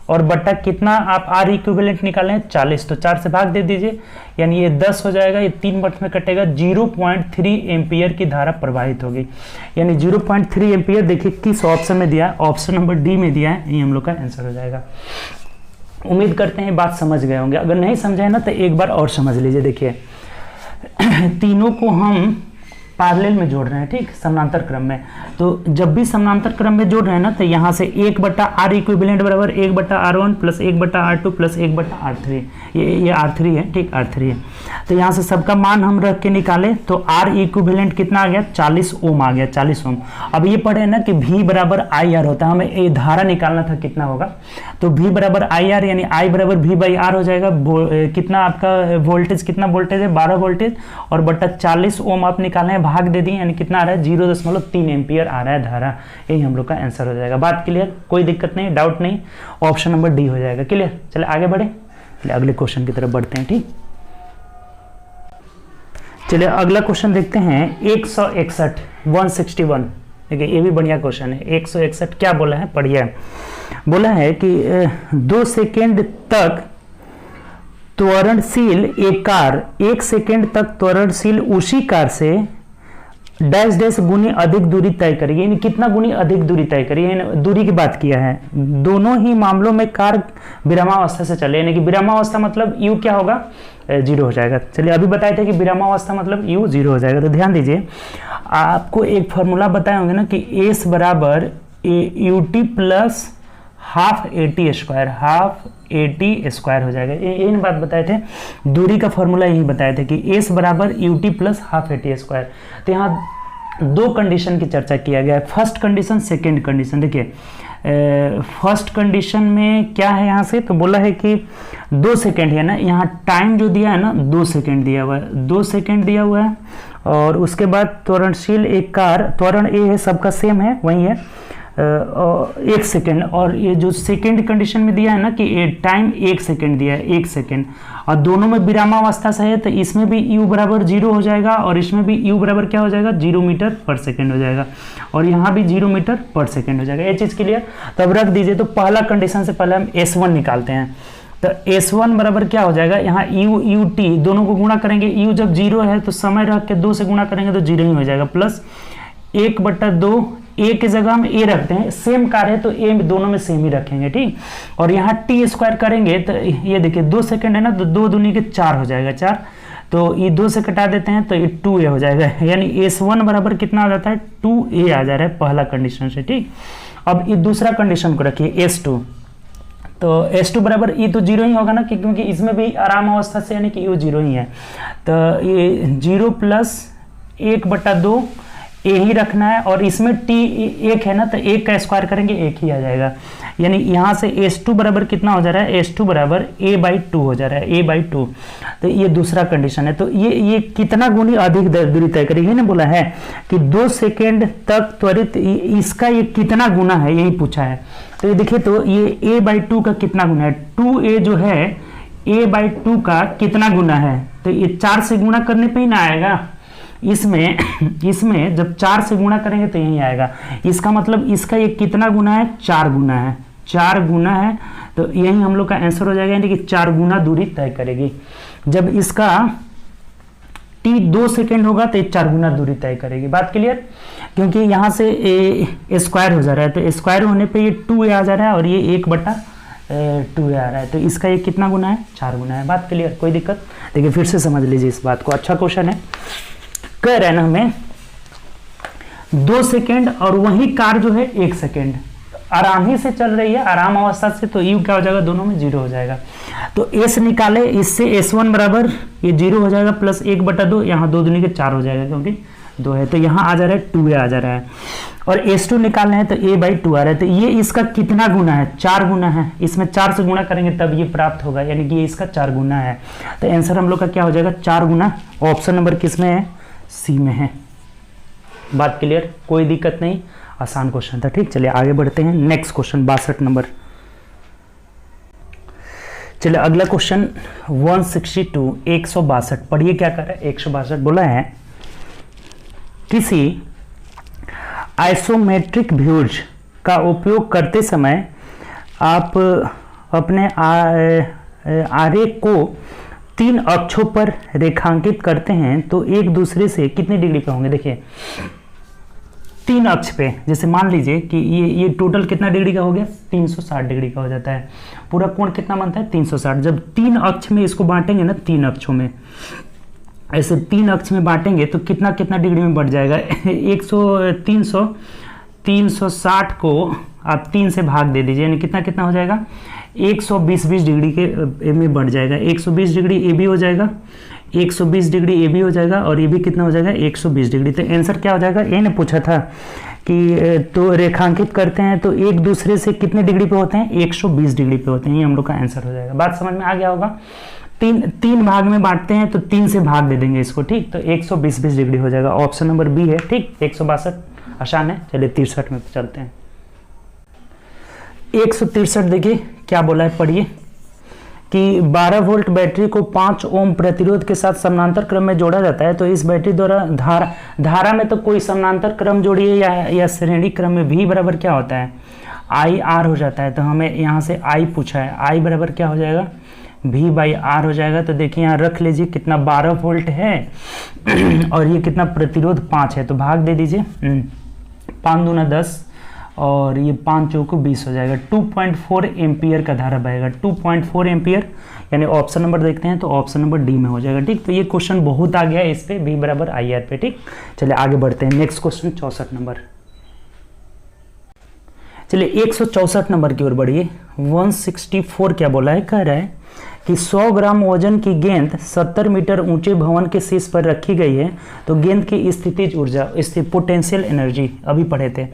और बट्टा कितना आप आर इक्विवेलेंट निकाले हैं 40, तो 4 से भाग दे दीजिए, यानी ये 10 हो जाएगा, ये 3 बट में कटेगा, 0.3 एम्पियर की धारा प्रवाहित होगी। यानी 0.3 एम्पियर देखिए किस ऑप्शन में दिया है, ऑप्शन नंबर डी में दिया है, ये हम लोग का आंसर हो जाएगा। उम्मीद करते हैं बात समझ गए होंगे, अगर नहीं समझे ना तो एक बार और समझ लीजिए। देखिए तीनों को हम पैरेलल में जोड़ रहे हैं, ठीक, समानांतर क्रम में। तो जब भी समानांतर क्रम में जोड़ रहे हैं ना, तो यहाँ से 1 बट्टा आर इक्विवेलेंट बराबर 1 बट्टा R1 प्लस 1 बट्टा R2 प्लस 1 बट्टा R3, ये R3 है, ठीक, R3 है। तो यहाँ से सबका मान हम रख के निकाले, तो आर इक्विवेलेंट कितना आ गया, 40 ओम आ गया, 40 ओम। अब ये पढ़े ना कि V बराबर आई आर होता है, हमें ये धारा निकालना था कितना होगा, तो V बराबर आई आर यानी I बराबर V बाई आर हो जाएगा। कितना आपका वोल्टेज, कितना वोल्टेज है, 12 वोल्टेज, और बट्टा 40 ओम आप निकाले हैं, भाग दे दिए, यानी कितना आ रहा है, 0.3 एम्पियर आ रहा है धारा। यही हम लोग का आंसर हो जाएगा। बात क्लियर, कोई दिक्कत नहीं, डाउट नहीं, ऑप्शन नंबर डी हो जाएगा। क्लियर, चले आगे बढ़े, चलिए अगले क्वेश्चन की तरफ बढ़ते हैं। ठीक, चलिए अगला क्वेश्चन देखते हैं। 161 161, देखिए ये भी बढ़िया क्वेश्चन है। 161 क्या बोला है, पढ़िए। बोला है कि 2 सेकेंड तक त्वरणशील एक कार 1 सेकेंड तक त्वरणशील उसी कार से डैश डैश गुनी अधिक दूरी तय करेगी। यानी कितना गुनी अधिक दूरी तय करेगी, दूरी की बात किया है। दोनों ही मामलों में कार विरामावस्था से चले, यानी कि विरामावस्था मतलब यू क्या होगा, 0 हो जाएगा। चलिए अभी बताए थे कि विरामावस्था मतलब यू 0 हो जाएगा। तो ध्यान दीजिए, आपको एक फॉर्मूला बताए होंगे ना कि एस बराबर U T plus half A T square, half A T square हो जाएगा। यही बात बताए थे, दूरी का फॉर्मूला यही बताए थे कि एस बराबर U T plus half A T square. तो यहाँ 2 कंडीशन की चर्चा किया गया है, फर्स्ट कंडीशन, सेकेंड कंडीशन। देखिए फर्स्ट कंडीशन में क्या है, यहाँ से तो बोला है कि 2 सेकेंड है ना, यहाँ टाइम जो दिया है ना 2 सेकेंड दिया हुआ है, 2 सेकेंड दिया हुआ है। और उसके बाद त्वरणशील एक कार, त्वरण ए है, सबका सेम है, वही है, 1 सेकेंड। और ये जो सेकेंड कंडीशन में दिया है ना कि टाइम 1 सेकेंड दिया है, 1 सेकेंड, और दोनों में विरामावस्था से है, तो इसमें भी u बराबर 0 हो जाएगा, और इसमें भी u बराबर क्या हो जाएगा, 0 मीटर पर सेकेंड हो जाएगा, और यहाँ भी 0 मीटर पर सेकेंड हो जाएगा। ये चीज़ क्लियर। तो अब रख दीजिए। तो पहला कंडीशन से पहले हम S1 निकालते हैं। तो S1 बराबर क्या हो जाएगा, यहाँ u t दोनों को गुणा करेंगे, u जब 0 है तो समय रख के 2 से गुणा करेंगे तो 0 ही हो जाएगा, प्लस 1/2, ए की जगह हम ए रखते हैं, सेम कार है तो ए दोनों में सेम ही रखेंगे, ठीक। और यहाँ टी स्क्वायर करेंगे तो ये देखिए 2 सेकेंड है ना, तो 2 दूनी के 4 हो जाएगा, 4, तो ये 2 से कटा देते हैं तो ये 2a हो जाएगा। यानी S1 बराबर कितना आ जाता है, 2a आ जा रहा है पहला कंडीशन से, ठीक। अब ये दूसरा कंडीशन को रखिए S2, तो S2 बराबर ई तो 0 ही होगा ना, क्योंकि इसमें भी आराम अवस्था से यानी कि यू 0 ही है। तो ये 0 प्लस 1/2 ए ही रखना है, और इसमें टी 1 है ना, तो 1 का स्क्वायर करेंगे 1 ही आ जाएगा। यानी यहाँ से S2 बराबर कितना हो जा रहा है, S2 बराबर a/2 हो जा रहा है, a/2। तो ये दूसरा कंडीशन है। तो ये कितना गुनी अधिक दूरी तय करेगी ना, बोला है कि 2 सेकेंड तक त्वरित, इसका ये कितना गुना है यही पूछा है। तो ये देखिए, तो ये a/2 का कितना गुना है, 2a जो है a/2 का कितना गुना है, तो ये 4 से गुणा करने पे ही ना आएगा, इसमें जब 4 से गुणा करेंगे तो यही आएगा। इसका मतलब इसका ये कितना गुना है, 4 गुना है, 4 गुना है, तो यही हम लोग का आंसर हो जाएगा, यानी कि 4 गुना दूरी तय करेगी। जब इसका t 2 सेकेंड होगा तो 4 गुना दूरी तय करेगी। बात क्लियर, क्योंकि यहाँ से ए स्क्वायर हो जा रहा है, तो स्क्वायर होने पे ये 2a आ जा रहा है, और ये 1/2a आ रहा है, तो इसका ये कितना गुना है, 4 गुना है। बात क्लियर, कोई दिक्कत। देखिए फिर से समझ लीजिए इस बात को, अच्छा क्वेश्चन है। कह रहे हैं ना हमें 2 सेकेंड, और वही कार जो है 1 सेकेंड आराम ही से चल रही है, आराम अवस्था से, तो यू क्या हो जाएगा, दोनों में 0 हो जाएगा। तो एस निकाले, इससे S1 बराबर ये 0 हो जाएगा, प्लस 1/2, यहाँ 2 दूनी के 4 हो जाएगा, क्योंकि 2 है, तो यहाँ आ जा रहा है 2a आ जा रहा है, और S2 निकालना है तो a/2 आ रहा है, तो ये इसका कितना गुना है, 4 गुना है, इसमें 4 से गुना करेंगे तब ये प्राप्त होगा, यानी कि ये इसका 4 गुना है। तो आंसर हम लोग का क्या हो जाएगा, 4 गुना। ऑप्शन नंबर किस में है, सी में है। बात क्लियर, कोई दिक्कत नहीं, आसान क्वेश्चन था। ठीक, चलिए आगे बढ़ते हैं। Next question 62 number. चलिए अगला क्वेश्चन 162, 162 पढ़िए क्या कर रहा है। 162 बोला है, किसी आइसोमेट्रिक भुज का उपयोग करते समय आप अपने आरेख को 3 अक्षों पर रेखांकित करते हैं तो एक दूसरे से कितने डिग्री पे होंगे। देखिए 3 अक्ष पे, जैसे मान लीजिए कि ये टोटल कितना डिग्री का हो गया, 360 डिग्री का हो जाता है। पूरा कोण कितना बनता है, 360। जब 3 अक्ष में इसको बांटेंगे ना, 3 अक्षों में, ऐसे 3 अक्ष में बांटेंगे तो कितना कितना डिग्री में बढ़ जाएगा। 360 को आप 3 से भाग दे दीजिए, यानी कितना कितना हो जाएगा, 120 डिग्री के में बढ़ जाएगा। 120 डिग्री ए भी हो जाएगा, 120 डिग्री ए भी हो जाएगा, और ये भी कितना हो जाएगा, 120 डिग्री। तो आंसर क्या हो जाएगा, ये ने पूछा था कि तो रेखांकित करते हैं तो एक दूसरे से कितने डिग्री पे होते हैं, 120 डिग्री पे होते हैं। ये हम लोग का आंसर हो जाएगा। बात समझ में आ गया होगा। 3 भाग में बांटते हैं तो 3 से भाग दे देंगे इसको, ठीक, तो 120 डिग्री हो जाएगा। ऑप्शन नंबर बी है। ठीक, 162 आसान है। चलिए 63 में चलते हैं। 163 देखिए क्या बोला है, पढ़िए कि 12 वोल्ट बैटरी को 5 ओम प्रतिरोध के साथ समानांतर क्रम में जोड़ा जाता है, तो इस बैटरी द्वारा धारा में तो कोई समानांतर क्रम जोड़िए या श्रेणी क्रम में V बराबर क्या होता है, IR हो जाता है। तो हमें यहाँ से I पूछा है, I बराबर क्या हो जाएगा, V/R हो जाएगा। तो देखिए यहाँ रख लीजिए कितना 12 वोल्ट है और ये कितना प्रतिरोध 5 है, तो भाग दे दीजिए, 5 दूना 10 और ये 5 चौको 20 हो जाएगा। 2.4 एम्पियर का धारा बहेगा, 2.4 एम्पियर, यानी ऑप्शन नंबर देखते हैं तो ऑप्शन नंबर डी में हो जाएगा। ठीक, तो ये क्वेश्चन बहुत आ गया है इस पे, V बराबर IR पे। ठीक, चलिए आगे बढ़ते हैं। Next question 64 number. चलिए 164 नंबर की ओर बढ़िए। 164 क्या बोला है, कह रहा है कि 100 ग्राम वजन की गेंद 70 मीटर ऊंचे भवन के शीर्ष पर रखी गई है, तो गेंद की स्थितिज ऊर्जा, पोटेंशियल एनर्जी अभी पढ़े थे,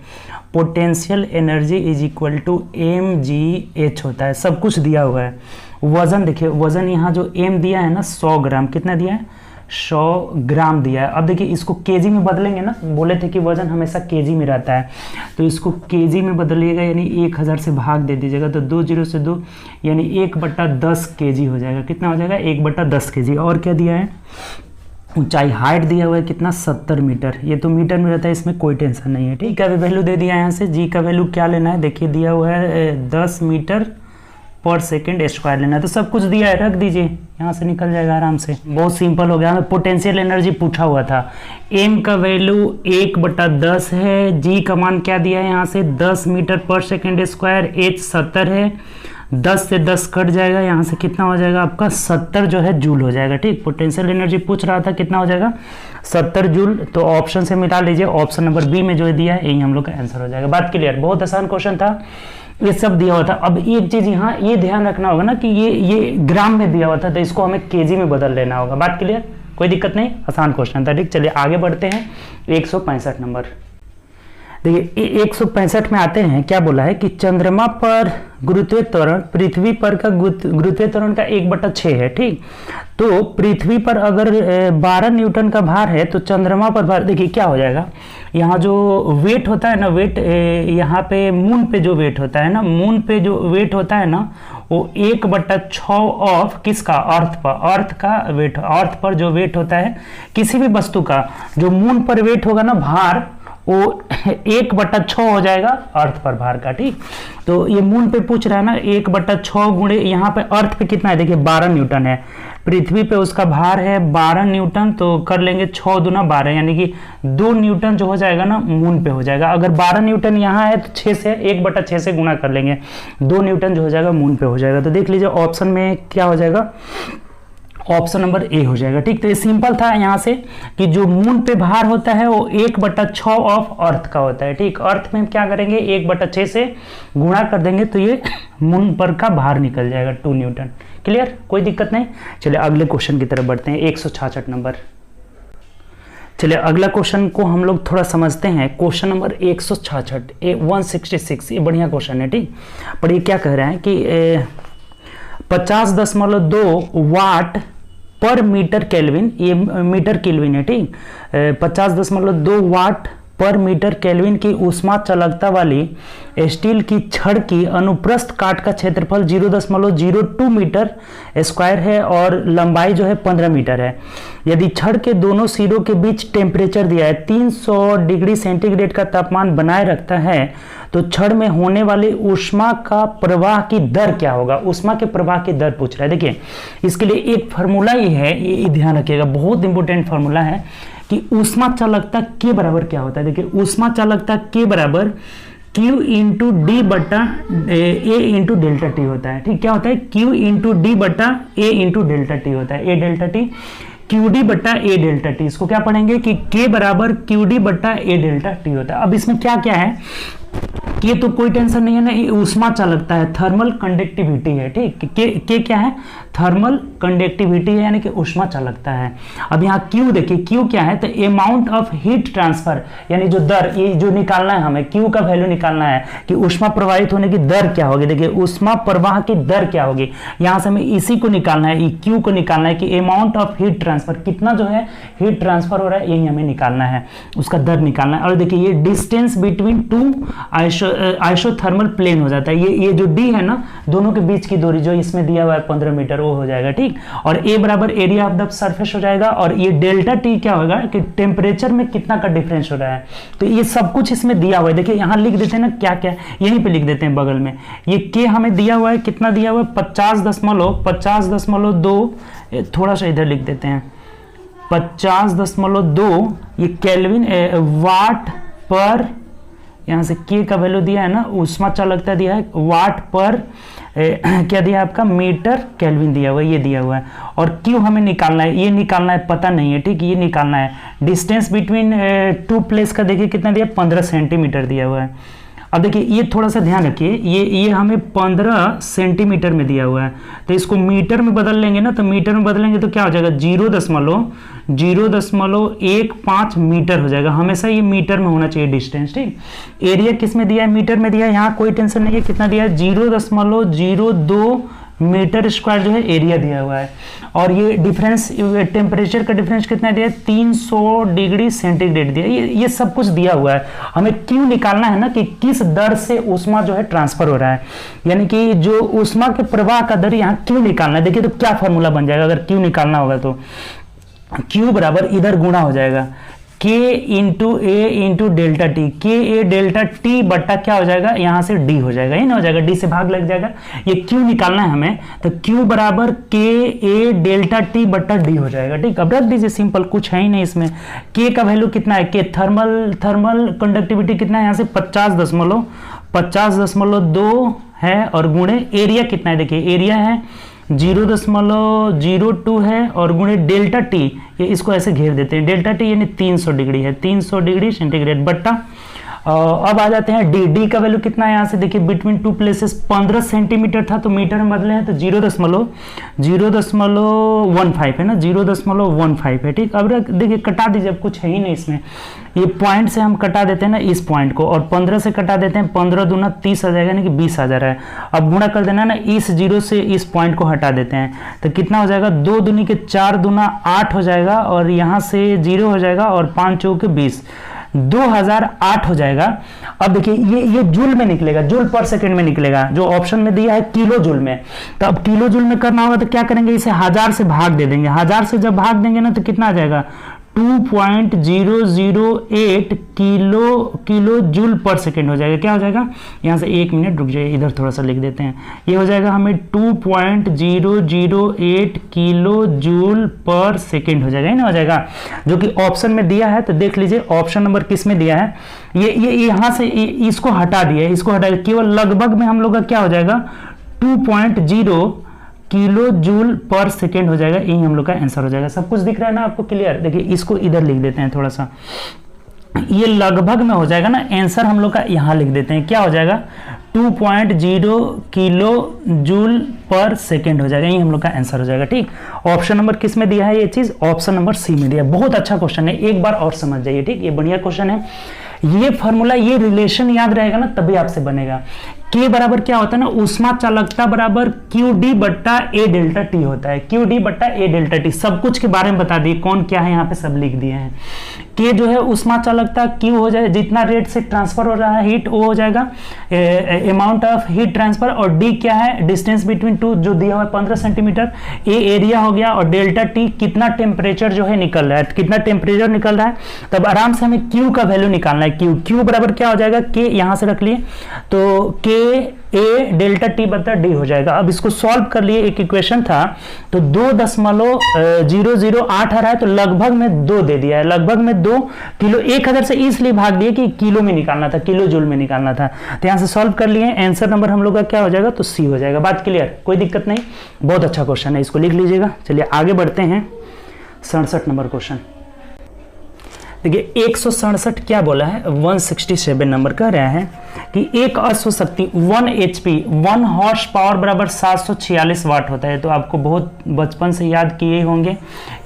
potential energy is equal to mgh होता है। सब कुछ दिया हुआ है। वजन देखिए, वजन यहाँ जो m दिया है ना, 100 ग्राम, कितना दिया है, 100 ग्राम दिया है। अब देखिए इसको केजी में बदलेंगे ना, बोले थे कि वजन हमेशा केजी में रहता है, तो इसको केजी में बदलिएगा, यानी 1000 से भाग दे दीजिएगा, तो 2 0 से 2 यानी 1/10 केजी हो जाएगा। कितना हो जाएगा, 1/10 केजी। और क्या दिया है, ऊंचाई, हाइट दिया हुआ है कितना, 70 मीटर। ये तो मीटर में रहता है, इसमें कोई टेंशन नहीं है। ठीक है, वैल्यू दे दिया है यहाँ से। जी का वैल्यू क्या लेना है, देखिए दिया हुआ है 10 मीटर पर सेकेंड स्क्वायर लेना है, तो सब कुछ दिया है, रख दीजिए, यहाँ से निकल जाएगा आराम से। बहुत सिंपल हो गया। हमें पोटेंशियल एनर्जी पूछा हुआ था, m का वैल्यू 1/10 है, g का मान क्या दिया है यहाँ से, 10 मीटर पर सेकेंड स्क्वायर, h 70 है, 10 से 10 कट जाएगा, यहाँ से कितना हो जाएगा आपका, 70 जो है जूल हो जाएगा। ठीक, पोटेंशियल एनर्जी पूछ रहा था, कितना हो जाएगा, 70 जूल। तो ऑप्शन से मिला लीजिए, ऑप्शन नंबर बी में जो दिया है यही हम लोग का आंसर हो जाएगा। बात क्लियर, बहुत आसान क्वेश्चन था, ये सब दिया हुआ था। अब एक चीज यहाँ ये ध्यान रखना होगा ना कि ये ग्राम में दिया हुआ था, तो इसको हमें केजी में बदल लेना होगा। बात क्लियर, कोई दिक्कत नहीं, आसान क्वेश्चन था। ठीक, चलिए आगे बढ़ते हैं। 165 नंबर देखिए, 165 में आते हैं। क्या बोला है कि चंद्रमा पर गुरुत्वीय त्वरण पृथ्वी पर का गुरुत्वीय त्वरण का 1/6 है। ठीक, तो पृथ्वी पर अगर 12 न्यूटन का भार है तो चंद्रमा पर भार, देखिए क्या हो जाएगा, यहाँ जो वेट होता है ना, वेट यहाँ पे मून पे जो वेट होता है ना, मून पे जो वेट होता है ना, वो 1/6 ऑफ किसका, अर्थ पर, अर्थ का वेट, अर्थ पर जो वेट होता है किसी भी वस्तु का, जो मून पर वेट होगा ना भार, वो 1/6 हो जाएगा अर्थ पर भार का। ठीक, तो ये मून पे पूछ रहा है ना, 1/6 गुणे यहाँ पे अर्थ पे कितना है, देखिए 12 न्यूटन है, पृथ्वी पे उसका भार है 12 न्यूटन, तो कर लेंगे 6 दूना 12, यानी कि 2 न्यूटन जो हो जाएगा ना मून पे हो जाएगा। अगर 12 न्यूटन यहाँ है तो 6 से 1/6 से गुणा कर लेंगे, 2 न्यूटन जो हो जाएगा मून पे हो जाएगा। तो देख लीजिए ऑप्शन में क्या हो जाएगा, ऑप्शन नंबर ए हो जाएगा। ठीक, तो ये सिंपल था यहाँ से कि जो मून पे भार होता है वो 1/6 ऑफ अर्थ का होता है। ठीक, अर्थ में क्या करेंगे, 1/6 से गुणा कर देंगे तो ये मून पर का भार निकल जाएगा 2 न्यूटन। क्लियर, कोई दिक्कत नहीं। चलिए अगले क्वेश्चन की तरफ बढ़ते हैं। 166 नंबर। चलिए अगला क्वेश्चन को हम लोग थोड़ा समझते हैं। क्वेश्चन नंबर 166 166, ये बढ़िया क्वेश्चन है, ठीक। पर ये क्या कह रहा है कि 50.2 वाट पर मीटर केल्विन, ये मीटर केल्विन है, ठीक। 50.2 वाट पर मीटर केल्विन की ऊष्मा चालकता वाली स्टील की छड़ की अनुप्रस्थ काट का क्षेत्रफल 0.02 मीटर स्क्वायर है और लंबाई जो है 15 मीटर है। यदि छड़ के दोनों सिरों के बीच टेम्परेचर दिया है 300 डिग्री सेंटीग्रेड का तापमान बनाए रखता है, तो छड़ में होने वाली ऊष्मा का प्रवाह की दर क्या होगा? ऊष्मा के प्रवाह की दर पूछ रहा है। देखिए इसके लिए एक फार्मूला ही है, ये ध्यान रखिएगा, बहुत इंपॉर्टेंट फार्मूला है कि ऊष्मा चालकता के बराबर क्या होता है। देखिए ऊष्मा चालकता के बराबर Q इंटू डी बटा ए इंटू डेल्टा टी होता है, ठीक। क्या होता है? Q इंटू डी बटा ए इंटू डेल्टा टी होता है, ए डेल्टा टी, क्यू डी बटा ए डेल्टा टी। इसको क्या पढ़ेंगे कि K बराबर क्यू डी बटा ए डेल्टा टी होता है। अब इसमें क्या क्या है, ये तो कोई टेंशन नहीं है ना, ये ऊष्मा चालकता है, थर्मल कंडक्टिविटी है, ठीक। के क्या है? थर्मल कंडक्टिविटी है, यानी कि ऊष्मा चालकता है। अब यहाँ क्यू देखिए, क्यू क्या है? तो अमाउंट ऑफ हीट ट्रांसफर, यानी जो दर, ये जो निकालना है हमें, क्यू का वैल्यू निकालना है कि ऊष्मा प्रवाहित होने की दर क्या होगी। देखिए ऊष्मा प्रवाह की दर क्या होगी, यहाँ से हमें इसी को निकालना है, क्यू को निकालना है कि अमाउंट ऑफ हीट ट्रांसफर, कितना जो है हीट ट्रांसफर हो रहा है, यही हमें निकालना है, उसका दर निकालना है। और देखिए ये distance between two isothermal plane हो जाता है। ये जो डी है ना, दोनों के बीच की दूरी जो इसमें दिया हुआ है 15 मीटर, वो हो जाएगा, ठीक। और ए बराबर एरिया ऑफ द सरफेस हो जाएगा। और ये डेल्टा टी क्या होगा कि टेम्परेचर में कितना का डिफरेंस हो रहा है। तो ये सब कुछ इसमें दिया हुआ है। देखिए यहाँ लिख देते हैं ना क्या क्या, यहीं पे लिख देते हैं बगल में। ये के हमें दिया हुआ है, कितना दिया हुआ है? 50.2, थोड़ा सा इधर लिख देते हैं, 50.2 ये केल्विन वाट पर, यहाँ से के का वैल्यू दिया है ना, ऊष्मा चालकता दिया है, वाट पर क्या दिया है आपका? मीटर केल्विन दिया हुआ है, ये दिया हुआ है। और क्यू हमें निकालना है, ये निकालना है, पता नहीं है, ठीक। ये निकालना है। डिस्टेंस बिटवीन टू प्लेस का देखिए कितना दिया, 15 सेंटीमीटर दिया हुआ है। अब देखिए ये थोड़ा सा ध्यान रखिए, ये हमें 15 सेंटीमीटर में दिया हुआ है, तो इसको मीटर में बदल लेंगे ना, तो मीटर में बदलेंगे तो क्या हो जाएगा? 0.015 मीटर हो जाएगा। हमेशा ये मीटर में होना चाहिए डिस्टेंस, ठीक। एरिया किस में दिया है? मीटर में दिया है। यहाँ कोई टेंशन नहीं है, कितना दिया है? 0.02 मीटर स्क्वायर जो है एरिया दिया हुआ है। और ये डिफरेंस, टेम्परेचर का डिफरेंस कितना दिया है? 300 डिग्री सेंटीग्रेड दिया। ये सब कुछ दिया हुआ है। हमें क्यों निकालना है ना कि किस दर से ऊष्मा जो है ट्रांसफर हो रहा है, यानी कि जो ऊष्मा के प्रवाह का दर यहाँ क्यों निकालना है। देखिए तो क्या फॉर्मूला बन जाएगा अगर क्यों निकालना होगा, तो क्यू बराबर इधर गुणा हो जाएगा के इंटू ए इंटू डेल्टा टी, के ए डेल्टा टी बट्टा क्या हो जाएगा? यहाँ से डी हो जाएगा, ही ना हो जाएगा, डी से भाग लग जाएगा। ये क्यू निकालना है हमें, तो क्यू बराबर के ए डेल्टा टी बट्टा डी हो जाएगा, ठीक। अब रख दीजिए, सिंपल, कुछ है ही नहीं इसमें। के का वैल्यू कितना है? के थर्मल कंडक्टिविटी कितना है यहाँ से? 50.2 है, और गुणे एरिया कितना है? देखिए एरिया है 0.02 है, और गुणे डेल्टा टी, ये इसको ऐसे घेर देते हैं, डेल्टा टी यानी 300 डिग्री है, 300 डिग्री सेंटीग्रेड बट्टा। अब आ जाते हैं डी। डी का वैल्यू कितना है यहाँ से? देखिए बिटवीन टू प्लेसेस 15 सेंटीमीटर था, तो मीटर में बदले हैं तो 0.15 है ना, 0.15 है, ठीक। अब देखिए कटा दीजिए, अब कुछ है ही नहीं इसमें। ये पॉइंट से हम कटा देते हैं ना इस पॉइंट को, और 15 से कटा देते हैं, 15 दूना 30 आ जाएगा, यानी कि 20,000 है। अब गुणा कर देना ना, इस जीरो से इस पॉइंट को हटा देते हैं, तो कितना हो जाएगा? 2 दूनी के 4 दूना 8 हो जाएगा, और यहाँ से 0 हो जाएगा, और 5 चौके 20, 2008 हो जाएगा। अब देखिए ये जूल में निकलेगा, जूल पर सेकंड में निकलेगा, जो ऑप्शन में दिया है किलो जूल में। तो अब किलो जूल में करना होगा तो क्या करेंगे? इसे 1000 से भाग दे देंगे। 1000 से जब भाग देंगे ना तो कितना आ जाएगा? 2.008 किलो जूल पर सेकेंड हो जाएगा। क्या हो जाएगा? यहाँ से 1 मिनट रुक जाइए, इधर थोड़ा सा लिख देते हैं। ये हो जाएगा हमें 2.008 किलो जूल पर सेकेंड हो जाएगा, ही ना हो जाएगा, जो कि ऑप्शन में दिया है। तो देख लीजिए ऑप्शन नंबर किस में दिया है। ये यहाँ से इसको हटा दिया, इसको हटा दिया, केवल लगभग में हम लोग का क्या हो जाएगा? 2.0 किलो जूल पर सेकेंड हो जाएगा, यही हम लोग का आंसर हो जाएगा। सब कुछ दिख रहा है ना आपको? क्लियर? देखिए इसको इधर लिख देते हैं थोड़ा सा, ये लगभग में हो जाएगा ना, आंसर हम लोग का यहाँ लिख देते हैं, क्या हो जाएगा 2.0 किलो जूल पर सेकेंड हो जाएगा, ये हम लोग का आंसर हो जाएगा। ठीक, ऑप्शन नंबर किस में दिया है ये चीज, ऑप्शन नंबर सी में दिया है। बहुत अच्छा क्वेश्चन है, एक बार और समझ जाइए। ठीक, ये बढ़िया क्वेश्चन है, ये फॉर्मूला, ये रिलेशन याद रहेगा ना तभी आपसे बनेगा। के बराबर क्या होता है ना, ऊष्मा चालकता बराबर क्यू डी बट्टा ए डेल्टा टी होता है, क्यू डी बट्टा ए डेल्टा टी। सब कुछ के बारे में बता दिए, कौन क्या है यहाँ पे सब लिख दिए हैं। के जो है ऊष्मा चालकता, क्यू हो जाए जितना रेट से ट्रांसफर हो रहा है हीट, वो हो जाएगा अमाउंट ऑफ हीट ट्रांसफर, और डी क्या है डिस्टेंस बिटवीन टू जो दिया हुआ है 15 सेंटीमीटर, ए एरिया हो गया, और डेल्टा टी कितना टेम्परेचर जो है निकल रहा है, कितना टेम्परेचर निकल रहा है। तब आराम से हमें क्यू का वैल्यू निकालना है, क्यू, क्यू बराबर क्या हो जाएगा, के यहाँ से रख लिए तो के ए डेल्टा टी बटा डी हो जाएगा। अब इसको सॉल्व कर लिए, एक इक्वेशन था तो 2.008 आ रहा है, तो लगभग में 2 दे दिया है, लगभग में 2 किलो, 1000 से इसलिए भाग दिए कि किलो में निकालना था, किलो जूल में निकालना था, तो यहां से सॉल्व कर लिए। आंसर नंबर हम लोग का क्या हो जाएगा, तो सी हो जाएगा। बात क्लियर, कोई दिक्कत नहीं, बहुत अच्छा क्वेश्चन है, इसको लिख लीजिएगा। चलिए आगे बढ़ते हैं, 67 नंबर क्वेश्चन। देखिए 167 क्या बोला है, 167 नंबर कह रहा है कि एक अश्व शक्ति 1 HP 1 हॉर्स पावर बराबर 746 वाट होता है। तो आपको बहुत बचपन से याद किए होंगे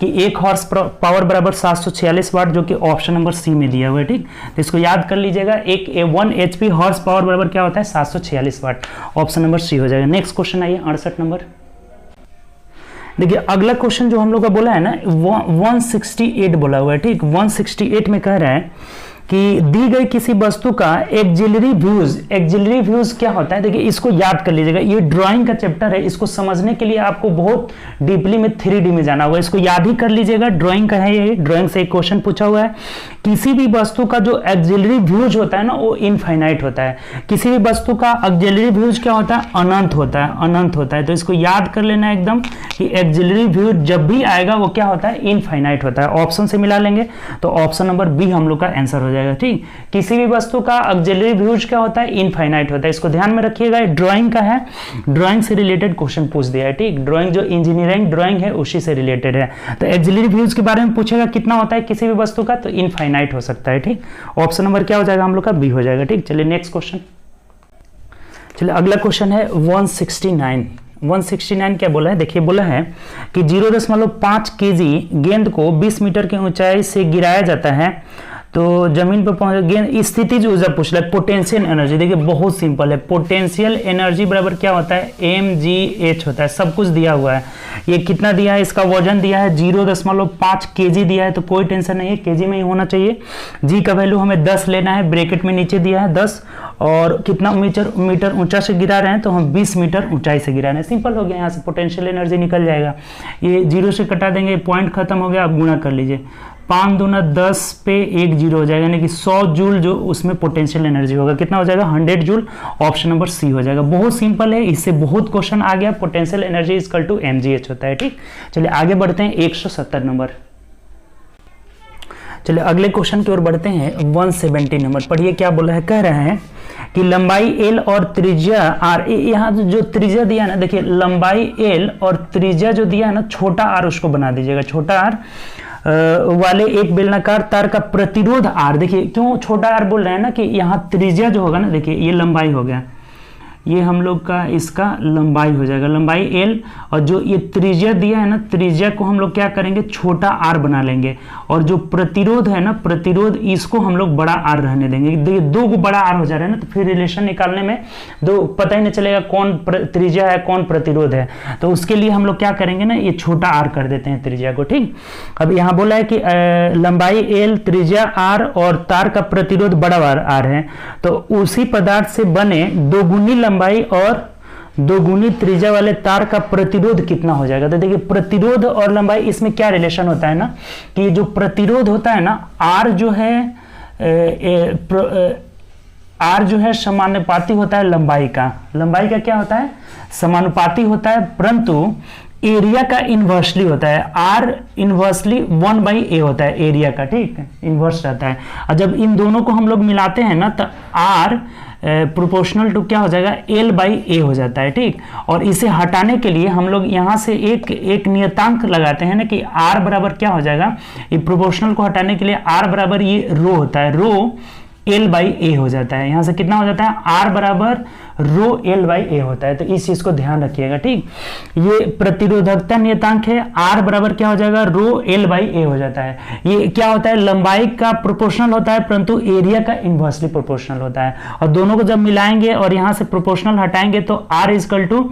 कि 1 हॉर्स पावर बराबर 746 वाट, जो कि ऑप्शन नंबर सी में दिया हुआ है। ठीक, तो इसको याद कर लीजिएगा, एक 1 HP हॉर्स पावर बराबर क्या होता है 746 वाट, ऑप्शन नंबर सी हो जाएगा। नेक्स्ट क्वेश्चन आइए 68 नंबर। देखिए अगला क्वेश्चन जो हम लोग का बोला है ना 168 बोला हुआ है। ठीक, 168 में कह रहा है कि दी गई किसी वस्तु का एक्सिलरी व्यूज, एक्सिलरी व्यूज क्या होता है, देखिए इसको याद कर लीजिएगा, ये ड्राइंग का चैप्टर है, इसको समझने के लिए आपको बहुत डीपली में 3D में जाना होगा, इसको याद ही कर लीजिएगा, ड्राइंग का है ये, ड्राइंग से एक क्वेश्चन पूछा हुआ है। किसी भी वस्तु का जो एक्सिलरी व्यूज होता है ना वो इनफाइनाइट होता है, किसी भी वस्तु का एक्सिलरी व्यूज क्या होता है, अनंत होता है, अनंत होता है। तो इसको याद कर लेना एकदम कि एक्सिलरी व्यूज जब भी आएगा वो क्या होता है, इनफाइनाइट होता है। ऑप्शन से मिला लेंगे तो ऑप्शन नंबर बी हम लोग का आंसर हो जाएगा। ठीक, किसी भी वस्तु का ऑक्सिलरी व्यूज क्या होता है, इनफाइनाइट होता है, इसको ध्यान में रखिएगा। ड्राइंग का है, ड्राइंग से रिलेटेड क्वेश्चन पूछ दिया है। ठीक, ड्राइंग जो इंजीनियरिंग ड्राइंग है उसी से रिलेटेड है। तो ऑक्सिलरी व्यूज के बारे में पूछेगा कितना होता है किसी भी वस्तु का, तो इनफाइनाइट हो सकता है। ठीक, ऑप्शन नंबर क्या हो जाएगा हम लोग का, बी हो जाएगा। ठीक, चलिए नेक्स्ट क्वेश्चन। चलिए अगला क्वेश्चन है 169। 169 क्या बोला है, देखिए बोला है कि 0.5 kg गेंद को 20 मीटर की ऊंचाई से गिराया जाता है तो जमीन पर पहुंच, गेंद स्थितिज ऊर्जा पूछ रहा है, पोटेंशियल एनर्जी। देखिए बहुत सिंपल है, पोटेंशियल एनर्जी बराबर क्या होता है, mgh होता है, सब कुछ दिया हुआ है। ये कितना दिया है, इसका वजन दिया है 0.5 kg दिया है, तो कोई टेंशन नहीं है, केजी में ही होना चाहिए। जी का वैल्यू हमें 10 लेना है, ब्रैकेट में नीचे दिया है 10, और कितना मीटर ऊंचा से गिरा रहे हैं, तो हम 20 मीटर ऊंचाई से गिरा रहे हैं। सिंपल हो गया, यहाँ से पोटेंशियल एनर्जी निकल जाएगा। ये 0 से कटा देंगे, पॉइंट खत्म हो गया, आप गुणा कर लीजिए, 5 दूना 10 पे 1 जीरो हो जाएगा, यानी कि 100 जूल जो उसमें पोटेंशियल एनर्जी होगा, कितना हो जाएगा 100 जूल, ऑप्शन नंबर सी हो जाएगा। बहुत सिंपल है, इससे बहुत क्वेश्चन आ गया, potential energy equal to mgh होता है। ठीक, चलिए आगे बढ़ते हैं 170 नंबर। चलिए अगले क्वेश्चन की ओर बढ़ते हैं 170 नंबर। पढ़िए क्या बोला है, कह रहा है कि लंबाई l और त्रिज्या r, यहाँ जो त्रिज्या दिया है ना, देखिए लंबाई l और त्रिज्या जो दिया है ना, छोटा r उसको बना दीजिएगा, छोटा r वाले एक बेलनाकार तार का प्रतिरोध R। देखिए क्यों छोटा r बोल रहे हैं ना, कि यहाँ त्रिज्या जो होगा ना, देखिए ये लंबाई हो गया, ये हम लोग का इसका लंबाई हो जाएगा, लंबाई l, और जो ये त्रिज्या दिया है ना, त्रिज्या को हम लोग क्या करेंगे, छोटा r बना लेंगे, और जो प्रतिरोध है ना, प्रतिरोध इसको हम लोग बड़ा r रहने देंगे। देखिए 2 को बड़ा r हो जा रहा है ना, तो फिर रिलेशन निकालने में दो पता ही नहीं चलेगा कौन त्रिज्या है कौन प्रतिरोध है, तो उसके लिए हम लोग क्या करेंगे ना, ये छोटा r कर देते हैं त्रिज्या को। ठीक, अब यहाँ बोला है कि लंबाई l, त्रिज्या r और तार का प्रतिरोध बड़ा r है, तो उसी पदार्थ से बने दोगुनी लंबाई और दोगुनी त्रिज्या वाले तार का प्रतिरोध कितना हो जाएगा। तो देखिए प्रतिरोध और लंबाई, इसमें क्या रिलेशन होता है ना, कि जो प्रतिरोध होता है ना, R जो है समानुपाती होता है लंबाई का, लंबाई का क्या होता है, समानुपाती होता है, परंतु एरिया का इन्वर्सली होता है, आर इन्वर्सली 1/a होता है एरिया का, ठीक है, इन्वर्स रहता है। और जब इन दोनों को हम लोग मिलाते हैं ना तो आर प्रोपोर्शनल टू क्या हो जाएगा, L/A हो जाता है, ठीक। और इसे हटाने के लिए हम लोग यहाँ से एक नियतांक लगाते हैं ना कि R बराबर क्या हो जाएगा, ये प्रोपोर्शनल को हटाने के लिए R बराबर ये रो होता है, रो L/A हो जाता है। यहाँ से कितना हो जाता है, R बराबर रो L/A होता है। तो इस चीज को ध्यान रखिएगा, ठीक। ये प्रतिरोधकता नियतांक है, R बराबर क्या हो जाएगा, रो L/A हो जाता है। ये क्या होता है, लंबाई का प्रोपोर्शनल होता है परंतु एरिया का इनवर्सली प्रोपोर्शनल होता है। और दोनों को जब मिलाएंगे और यहाँ से प्रोपोर्शनल हटाएंगे तो R equal to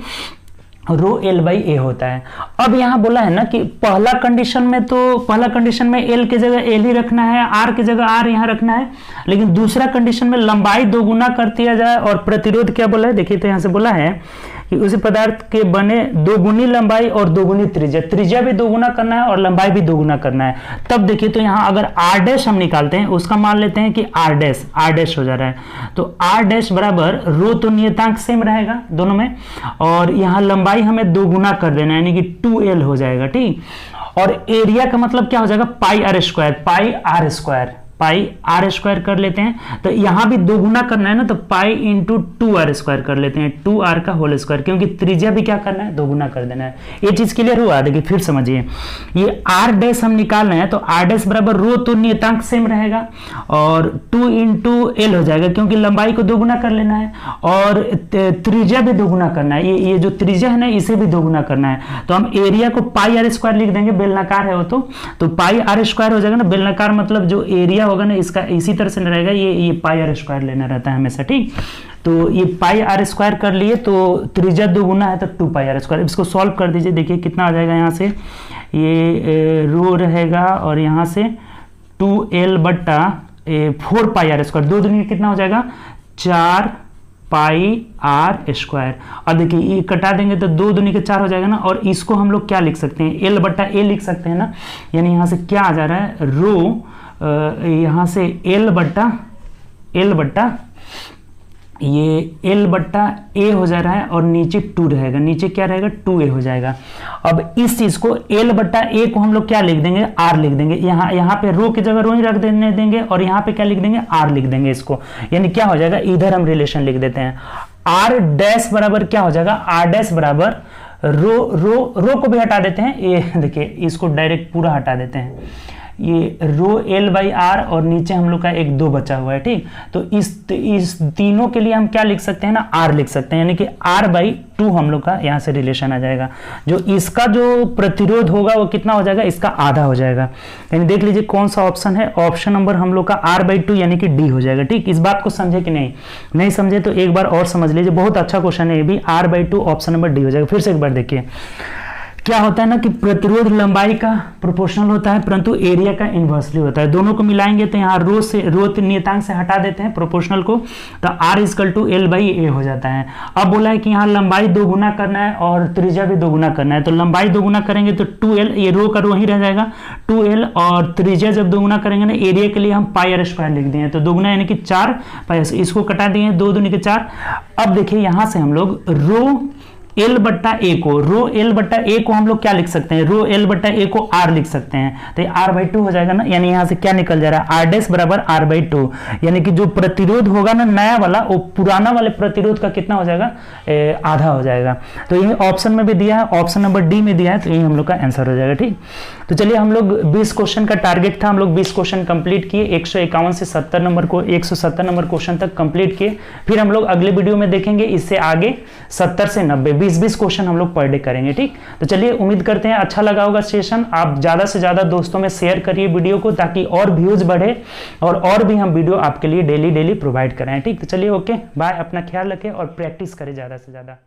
row L/A होता है। अब यहाँ बोला है ना कि पहला कंडीशन में L की जगह L ही रखना है, R की जगह R यहाँ रखना है, लेकिन दूसरा कंडीशन में लंबाई दोगुना कर दिया जाए और प्रतिरोध क्या बोला है, देखिए तो यहाँ से बोला है कि उसी पदार्थ के बने दोगुनी लंबाई और दोगुनी त्रिज्या भी दोगुना करना है और लंबाई भी दोगुना करना है। तब देखिए तो यहाँ अगर R डैश हम निकालते हैं, उसका मान लेते हैं कि R डैश हो जा रहा है, तो R डैश बराबर रो तो नियतांक सेम रहेगा दोनों में, और यहाँ लंबाई हमें दोगुना कर देना है यानी कि 2L हो जाएगा, ठीक। और एरिया का मतलब क्या हो जाएगा, पाई आर स्क्वायर कर लेते हैं। तो यहां भी दो गुना करना है ना, तो पाई इंटू 2r स्क्वायर कर लेते हैं, 2r का होल स्क्वायर, क्योंकि त्रिज्या भी क्या करना है, दो गुना कर देना है। ये चीज क्लियर हुआ, देखिए फिर समझिए, ये r डैश हम निकाल रहे हैं तो r डैश बराबर रो तो नियतांक सेम रहेगा और 2 इंटू एल हो जाएगा, क्योंकि लंबाई को दो गुना कर लेना है और त्रिज्या भी दो गुना करना है। ये जो त्रिज्या है ना, इसे भी दो गुना करना है। तो हम एरिया को पाई आर स्क्वायर लिख देंगे, बेलनाकार है वो, तो पाई आर स्क्वायर हो जाएगा ना, बेलनाकार मतलब जो एरिया होगा ना इसका इसी तरह से रहेगा, ये पाई आर स्क्वायर लेना रहता है हमेशा, ठीक। तो ये पाई आर स्क्वायर कर लिए तो त्रिज्या दो गुना है तो 2 पाई आर स्क्वायर। इसको सॉल्व कर दीजिए, देखिए कितना आ जाएगा, यहाँ से ये रो रहेगा और यहाँ से 2L बट्टा 4 पाई आर स्क्वायर, दो दूनी कितना हो जाएगा, 4 पाई आर स्क्वायर। और देखिए ये कटा देंगे तो दो दूनी के 4 हो जाएगा ना, और इसको हम लोग क्या लिख सकते हैं, L बट्टा A लिख सकते हैं ना, यानी यहाँ से क्या आ जा रहा है, रो यहाँ से L बट्टा ये L बट्टा A हो जा रहा है और नीचे 2 रहेगा, नीचे क्या रहेगा, 2A हो जाएगा। अब इस चीज को L बट्टा A को हम लोग क्या लिख देंगे, R लिख देंगे। यहाँ पे रो की जगह रो ही रख देने देंगे और यहाँ पे क्या लिख देंगे, R लिख देंगे इसको, यानी क्या हो जाएगा, इधर हम रिलेशन लिख देते हैं। R डैश बराबर क्या हो जाएगा, R डैश बराबर रो को भी हटा देते हैं, ये देखिए इसको डायरेक्ट पूरा हटा देते हैं, ये रो L/R और नीचे हम लोग का एक 2 बचा हुआ है, ठीक। तो इस तीनों के लिए हम क्या लिख सकते हैं ना, R लिख सकते हैं, यानी कि R/2 हम लोग का यहाँ से रिलेशन आ जाएगा। जो इसका जो प्रतिरोध होगा वो कितना हो जाएगा, इसका आधा हो जाएगा। यानी देख लीजिए कौन सा ऑप्शन है, ऑप्शन नंबर हम लोग का R/2 यानी कि D हो जाएगा, ठीक। इस बात को समझे कि नहीं समझे तो एक बार और समझ लीजिए, बहुत अच्छा क्वेश्चन है ये भी। R/2 ऑप्शन नंबर D हो जाएगा। फिर से एक बार देखिए क्या होता है ना कि प्रतिरोध लंबाई का प्रोपोर्शनल होता है परंतु एरिया का इन्वर्सली होता है। दोनों को मिलाएंगे तो यहाँ रो नियतांक से हटा देते हैं प्रोपोर्शनल को, तो R इक्वल टू L/A हो जाता है। अब बोला है कि यहाँ लंबाई दो गुना करना है और त्रिज्या भी दो गुना करना है, तो लंबाई दो गुना करेंगे तो 2L, ये रो का रो ही रह जाएगा 2L, और त्रिज्या जब दो गुना करेंगे ना एरिया के लिए हम पाई आर स्क्वायर लिख दिए, तो दो गुना यानी कि 4 पाई, इसको कटा दिए, 2 दूनी के 4। अब देखिए यहाँ से हम लोग रो L बट्टा A को हम लोग क्या लिख सकते हैं, रो L बट्टा A को R लिख सकते हैं, तो R/2 हो जाएगा ना। यानी यहाँ से क्या निकल जा रहा है, R डैश बराबर R/2, यानी कि जो प्रतिरोध होगा ना नया वाला, वो पुराना वाले प्रतिरोध का कितना हो जाएगा, आधा हो जाएगा। तो ये ऑप्शन में भी दिया है, ऑप्शन नंबर D में दिया है, तो यही हम लोग का आंसर हो जाएगा, ठीक। तो चलिए हम लोग 20 क्वेश्चन का टारगेट था, हम लोग 20 क्वेश्चन कंप्लीट किए, 151 से 170 नंबर क्वेश्चन तक कंप्लीट किए। फिर हम लोग अगले वीडियो में देखेंगे इससे आगे 70 से 90 20 क्वेश्चन हम लोग पर डे करेंगे, ठीक। तो चलिए उम्मीद करते हैं अच्छा लगा होगा सेशन। आप ज्यादा से ज्यादा दोस्तों में शेयर करिए वीडियो को, ताकि और व्यूज बढ़े और भी हम वीडियो आपके लिए डेली प्रोवाइड करें, ठीक। तो चलिए ओके बाय, अपना ख्याल रखें और प्रैक्टिस करें ज्यादा से ज्यादा।